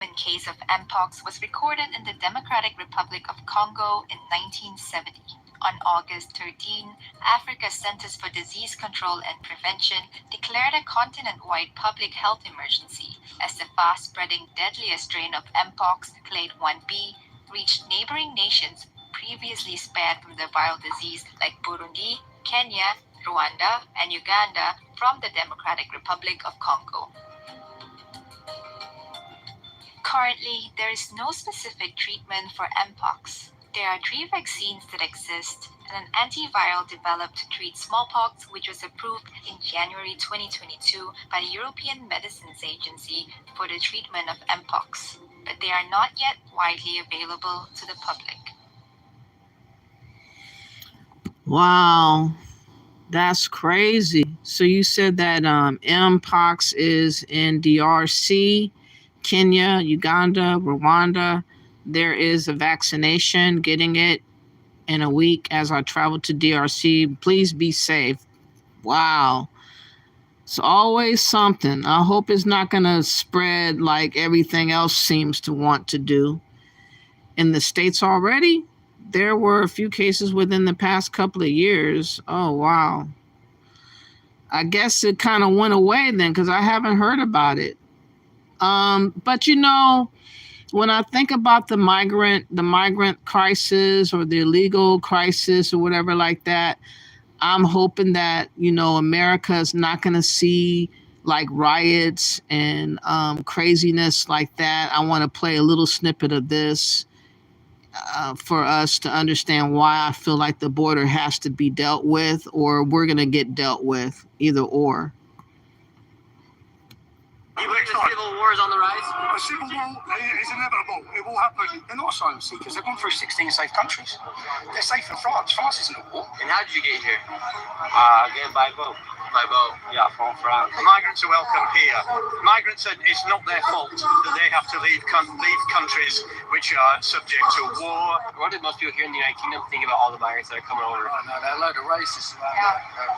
A case of Mpox was recorded in the Democratic Republic of Congo in 1970. On August 13, Africa's Centers for Disease Control and Prevention declared a continent-wide public health emergency as the fast-spreading deadliest strain of Mpox, Clade 1b, reached neighboring nations previously spared from the viral disease like Burundi, Kenya, Rwanda, and Uganda from the Democratic Republic of Congo. Currently, there is no specific treatment for Mpox. There are 3 vaccines that exist, and an antiviral developed to treat smallpox, which was approved in January 2022 by the European Medicines Agency for the treatment of Mpox, but they are not yet widely available to the public. Wow, that's crazy. So you said that Mpox is in DRC, Kenya, Uganda, Rwanda. There is a vaccination, getting it in a week as I travel to DRC. Please be safe. Wow. It's always something. I hope it's not going to spread like everything else seems to want to do. In the States already, there were a few cases within the past couple of years. Oh, wow. I guess it kind of went away then because I haven't heard about it. But you know, when I think about the migrant crisis or the illegal crisis or whatever like that, I'm hoping that, you know, America is not going to see like riots and craziness like that. I want to play a little snippet of this for us to understand why I feel like the border has to be dealt with, or we're going to get dealt with, either or. You believe the civil war is on the rise? A civil war is inevitable. It will happen. They're not asylum seekers. They've gone through 16 safe countries. They're safe in France. France isn't at war. And how did you get here? Again, by boat. By boat. Yeah, from France. Migrants are welcome here. Migrants, it's not their fault that they have to leave countries which are subject to war. What did most people here in the United Kingdom think about all the migrants that are coming over? Oh, no, they're a load of racists.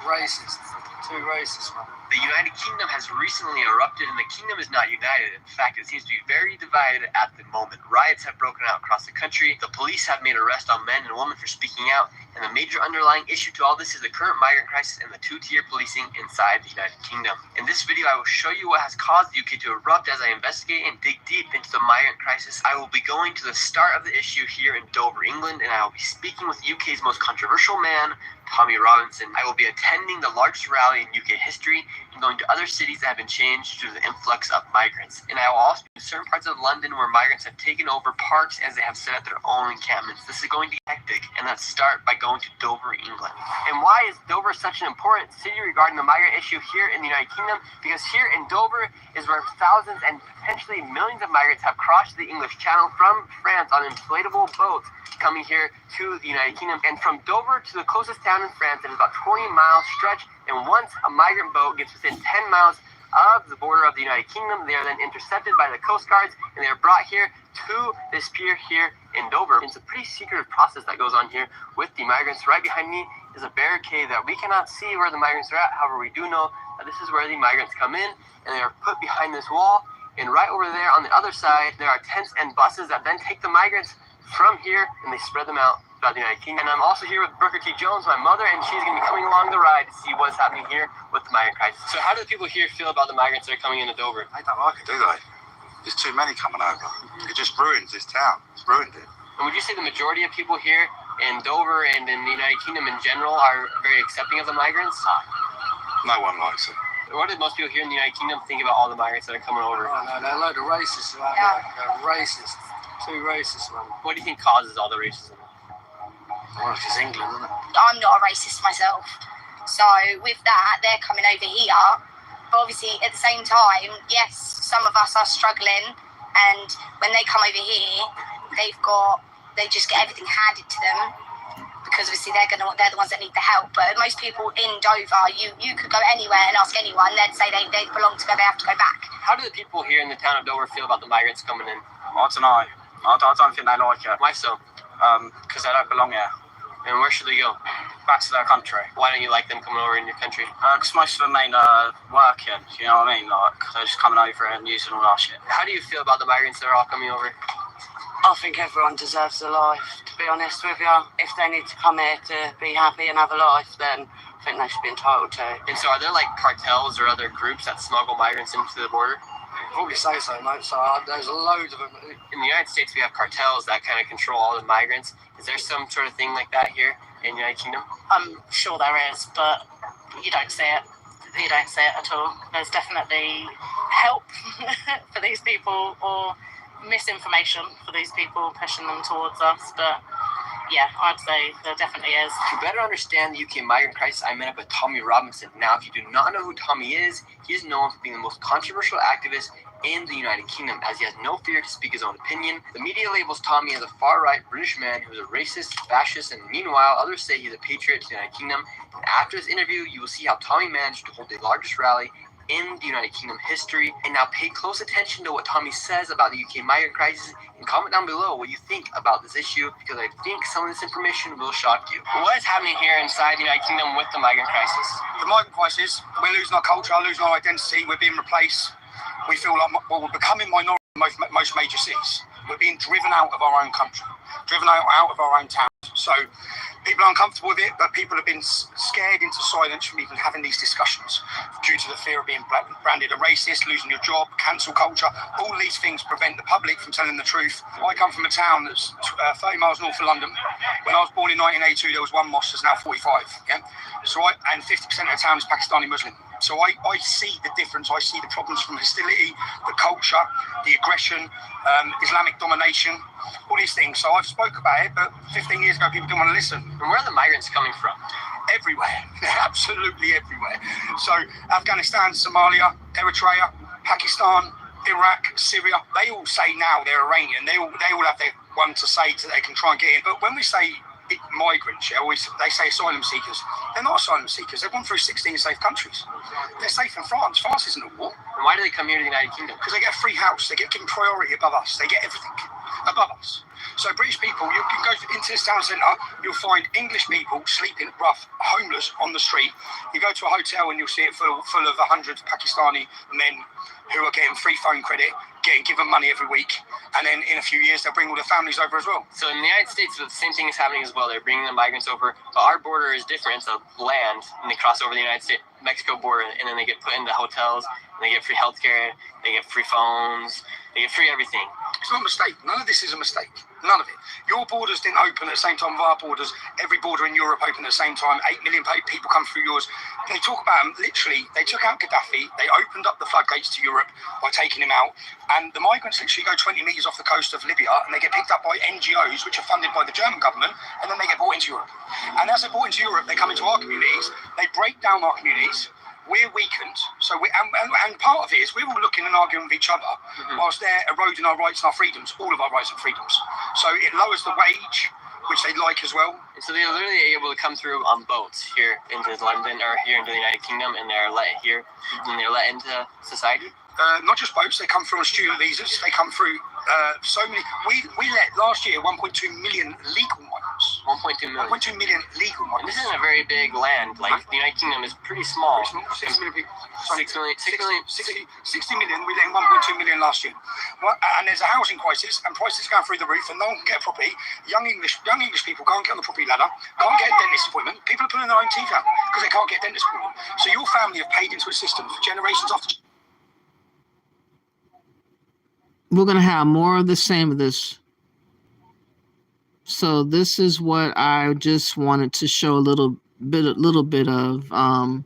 Racist. Too racist, man. The United Kingdom has recently erupted, and the kingdom is not united. In fact, it seems to be very divided at the moment. Riots have broken out across the country. The police have made arrests on men and women for speaking out. And the major underlying issue to all this is the current migrant crisis and the 2-tier policing inside the United Kingdom. In this video, I will show you what has caused the UK to erupt as I investigate and dig deep into the migrant crisis. I will be going to the start of the issue here in Dover, England, and I will be speaking with UK's most controversial man, Tommy Robinson. I will be attending the largest rally in UK history and going to other cities that have been changed due to the influx of migrants. And I will also be in certain parts of London where migrants have taken over parks as they have set up their own encampments. This is going to be hectic, and let's start by going to Dover, England. And why is Dover such an important city regarding the migrant issue here in the United Kingdom? Because here in Dover is where thousands and potentially millions of migrants have crossed the English Channel from France on inflatable boats coming here to the United Kingdom. And from Dover to the closest town in France, it is about 20-mile stretch. And once a migrant boat gets within 10 miles of the border of the United Kingdom, they are then intercepted by the Coast Guards, and they are brought here to this pier here in Dover. It's a pretty secretive process that goes on here with the migrants. Right behind me is a barricade that we cannot see where the migrants are at. However, we do know that this is where the migrants come in, and they are put behind this wall. And right over there on the other side, there are tents and buses that then take the migrants from here, and they spread them out throughout the United Kingdom. And I'm also here with Booker T. Jones, my mother, and she's going to be coming along the ride to see what's happening here with the migrant crisis. So how do the people here feel about the migrants that are coming into Dover? They don't like it, do they? There's too many coming over. It just ruins this town. It's ruined it. And would you say the majority of people here in Dover and in the United Kingdom in general are very accepting of the migrants? No one likes it. What did most people here in the United Kingdom think about all the migrants that are coming over? Oh, no, they're a load of racists. They're racist. Too racist, man. What do you think causes all the racism? Well, it's England, isn't it? I'm not a racist myself. So with that, they're coming over here. But obviously, at the same time, yes, some of us are struggling. And when they come over here, they just get everything handed to them. Because obviously they're the ones that need the help. But most people in Dover, you could go anywhere and ask anyone, they'd say they belong to go, they have to go back. How do the people here in the town of Dover feel about the migrants coming in? I don't know. I don't think they like it. Why so? Because they don't belong here. And where should they go? Back to their country. Why don't you like them coming over in your country? Because most of them ain't working, you know what I mean? Like, they're just coming over and using all our shit. How do you feel about the migrants that are all coming over? I think everyone deserves a life, to be honest with you. If they need to come here to be happy and have a life, then I think they should be entitled to. And so are there like cartels or other groups that smuggle migrants into the border? Probably say so, mate. So there's loads of them. In the United States, we have cartels that kind of control all the migrants. Is there some sort of thing like that here in the United Kingdom? I'm sure there is, but you don't see it. You don't see it at all. There's definitely help for these people or misinformation for these people pushing them towards us, but yeah, I'd say there definitely is. To better understand the UK migrant crisis, I met up with Tommy Robinson. Now, if you do not know who Tommy is, he is known for being the most controversial activist in the United Kingdom, as he has no fear to speak his own opinion. The media labels Tommy as a far-right British man who is a racist, fascist, and meanwhile, others say he's a patriot to the United Kingdom. And after this interview, you will see how Tommy managed to hold the largest rally in the United Kingdom history. And now pay close attention to what Tommy says about the UK migrant crisis and comment down below what you think about this issue, because I think some of this information will shock you. What is happening here inside the United Kingdom with the migrant crisis? The migrant crisis, we're losing our culture, losing our identity, we're being replaced. We feel like we're becoming minority in most major cities. We're being driven out of our own country, driven out of our own towns. So people are uncomfortable with it, but people have been scared into silence from even having these discussions due to the fear of being branded a racist, losing your job, cancel culture. All these things prevent the public from telling the truth. I come from a town that's 30 miles north of London. When I was born in 1982, there was one mosque, there's now 45. Yeah? And 50% of the town is Pakistani Muslim. So I see the difference. I see the problems from hostility, the culture, the aggression, Islamic domination, all these things. So I've spoke about it, but 15 years ago, people didn't want to listen. And where are the migrants coming from? Everywhere, absolutely everywhere. So Afghanistan, Somalia, Eritrea, Pakistan, Iraq, Syria, they all say now they're Iranian. They all have their one to say so they can try and get in. But when we say migrants, they say asylum seekers. They're not asylum seekers. They've gone through 16 safe countries. They're safe in France. France isn't at war. And why do they come here to the United Kingdom? Because they get a free house. They get given priority above us. They get everything above us. So British people, you can go into this town centre, you'll find English people sleeping rough, homeless on the street. You go to a hotel and you'll see it full of 100 Pakistani men who are getting free phone credit, getting given money every week, and then in a few years they'll bring all their families over as well. So in the United States, the same thing is happening as well. They're bringing the migrants over, but our border is different. It's a land, and they cross over the United States Mexico border, and then they get put into hotels, and they get free healthcare, they get free phones, they get free everything. It's not a mistake. None of this is a mistake. None of it. Your borders didn't open at the same time of our borders. Every border in Europe opened at the same time. 8 million people come through yours. They talk about them, literally, they took out Gaddafi. They opened up the floodgates to Europe by taking him out. And the migrants literally go 20 metres off the coast of Libya, and they get picked up by NGOs, which are funded by the German government, and then they get brought into Europe. And as they're brought into Europe, they come into our communities. They break down our communities. We're weakened, so and part of it is we're all looking and arguing with each other, whilst they're eroding our rights and our freedoms, all of our rights and freedoms. So it lowers the wage, which they like as well. So they're literally able to come through on boats here into London or here into the United Kingdom, and they're let here, and they're let into society. Not just boats, they come through on student visas. They come through so many. We let last year 1.2 million legal migrants. 1.2 million. 1.2 million legal migrants. And this isn't a very big land. Like the United Kingdom is pretty small. 6 million people. 6 million. 60 million. We let 1.2 million last year. Well, and there's a housing crisis, and prices going through the roof, and no one can get a property. Young English people can't get on the property ladder, can't get a dentist appointment. People are pulling their own teeth out because they can't get a dentist appointment. So your family have paid into a system for generations after. We're going to have more of the same of this. So this is what I just wanted to show a little bit of.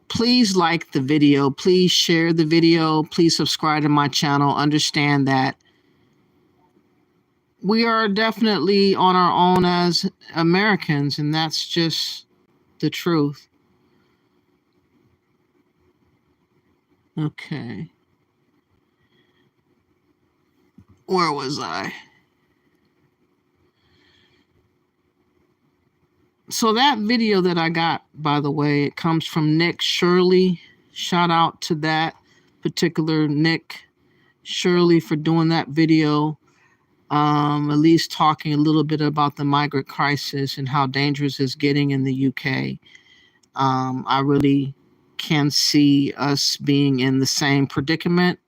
Please like the video. Please share the video. Please subscribe to my channel. Understand that we are definitely on our own as Americans, and that's just the truth. Okay. Where was I? So that video that I got, by the way, it comes from Nick Shirley. Shout out to that particular Nick Shirley for doing that video. At least talking a little bit about the migrant crisis and how dangerous it's getting in the UK. I really can see us being in the same predicament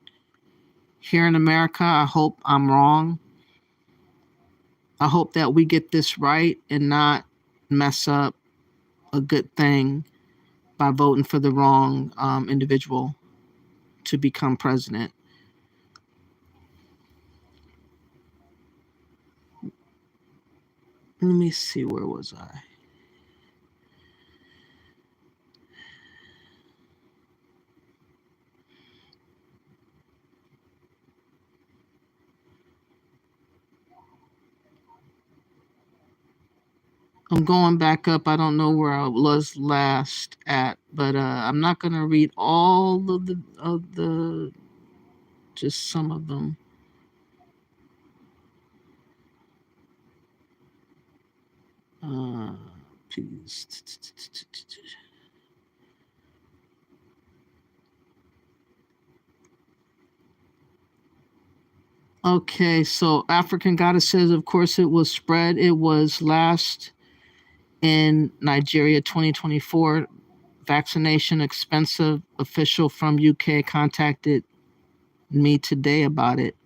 here in America. I hope I'm wrong. I hope that we get this right and not mess up a good thing by voting for the wrong individual to become president. Let me see, where was I? I'm going back up. I don't know where I was last at, but I'm not going to read all of the just some of them. Please. Okay, so African Goddess says, of course it was spread. It was last in Nigeria 2024. Vaccination expensive. Official from UK contacted me today about it.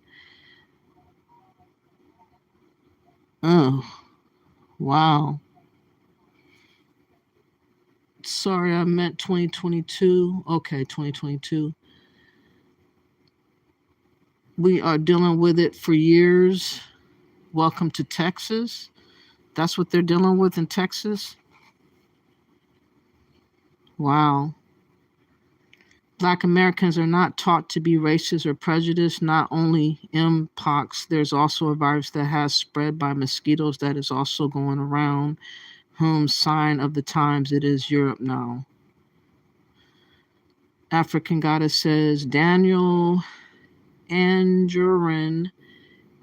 Oh, wow. Sorry, I meant 2022. Okay, 2022. We are dealing with it for years. Welcome to Texas. That's what they're dealing with in Texas. Wow. Black Americans are not taught to be racist or prejudiced. Not only Mpox, there's also a virus that has spread by mosquitoes that is also going around. Whom sign of the times, it is Europe now. African Goddess says, Daniel Anjurin,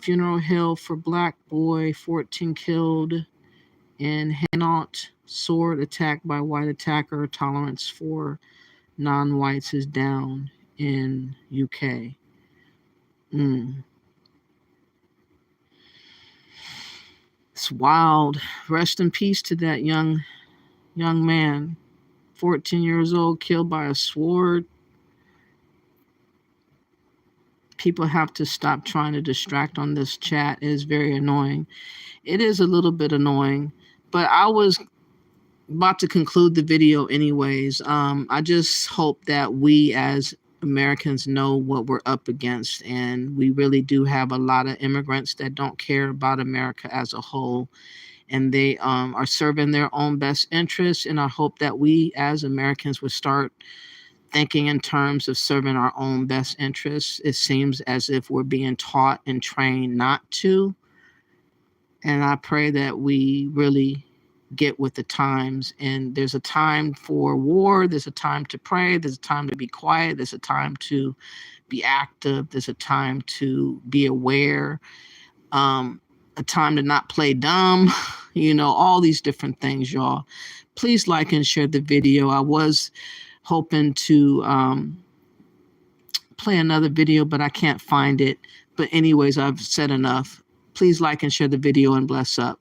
funeral held for Black boy, 14 killed in Hainaut, sword attack by white attacker. Tolerance for non-whites is down in UK. It's wild. Rest in peace to that young man, 14 years old, killed by a sword. People have to stop trying to distract on this chat. It is very annoying. It is a little bit annoying, but I was about to conclude the video anyways. I just hope that we as Americans know what we're up against, and we really do have a lot of immigrants that don't care about America as a whole, and they are serving their own best interests. And I hope that we as Americans would start thinking in terms of serving our own best interests. It seems as if we're being taught and trained not to. And I pray that we really get with the times. And there's a time for war. There's a time to pray. There's a time to be quiet. There's a time to be active. There's a time to be aware. A time to not play dumb. All these different things, y'all. Please like and share the video. I was hoping to play another video, but I can't find it. But anyways, I've said enough. Please like and share the video, and bless up.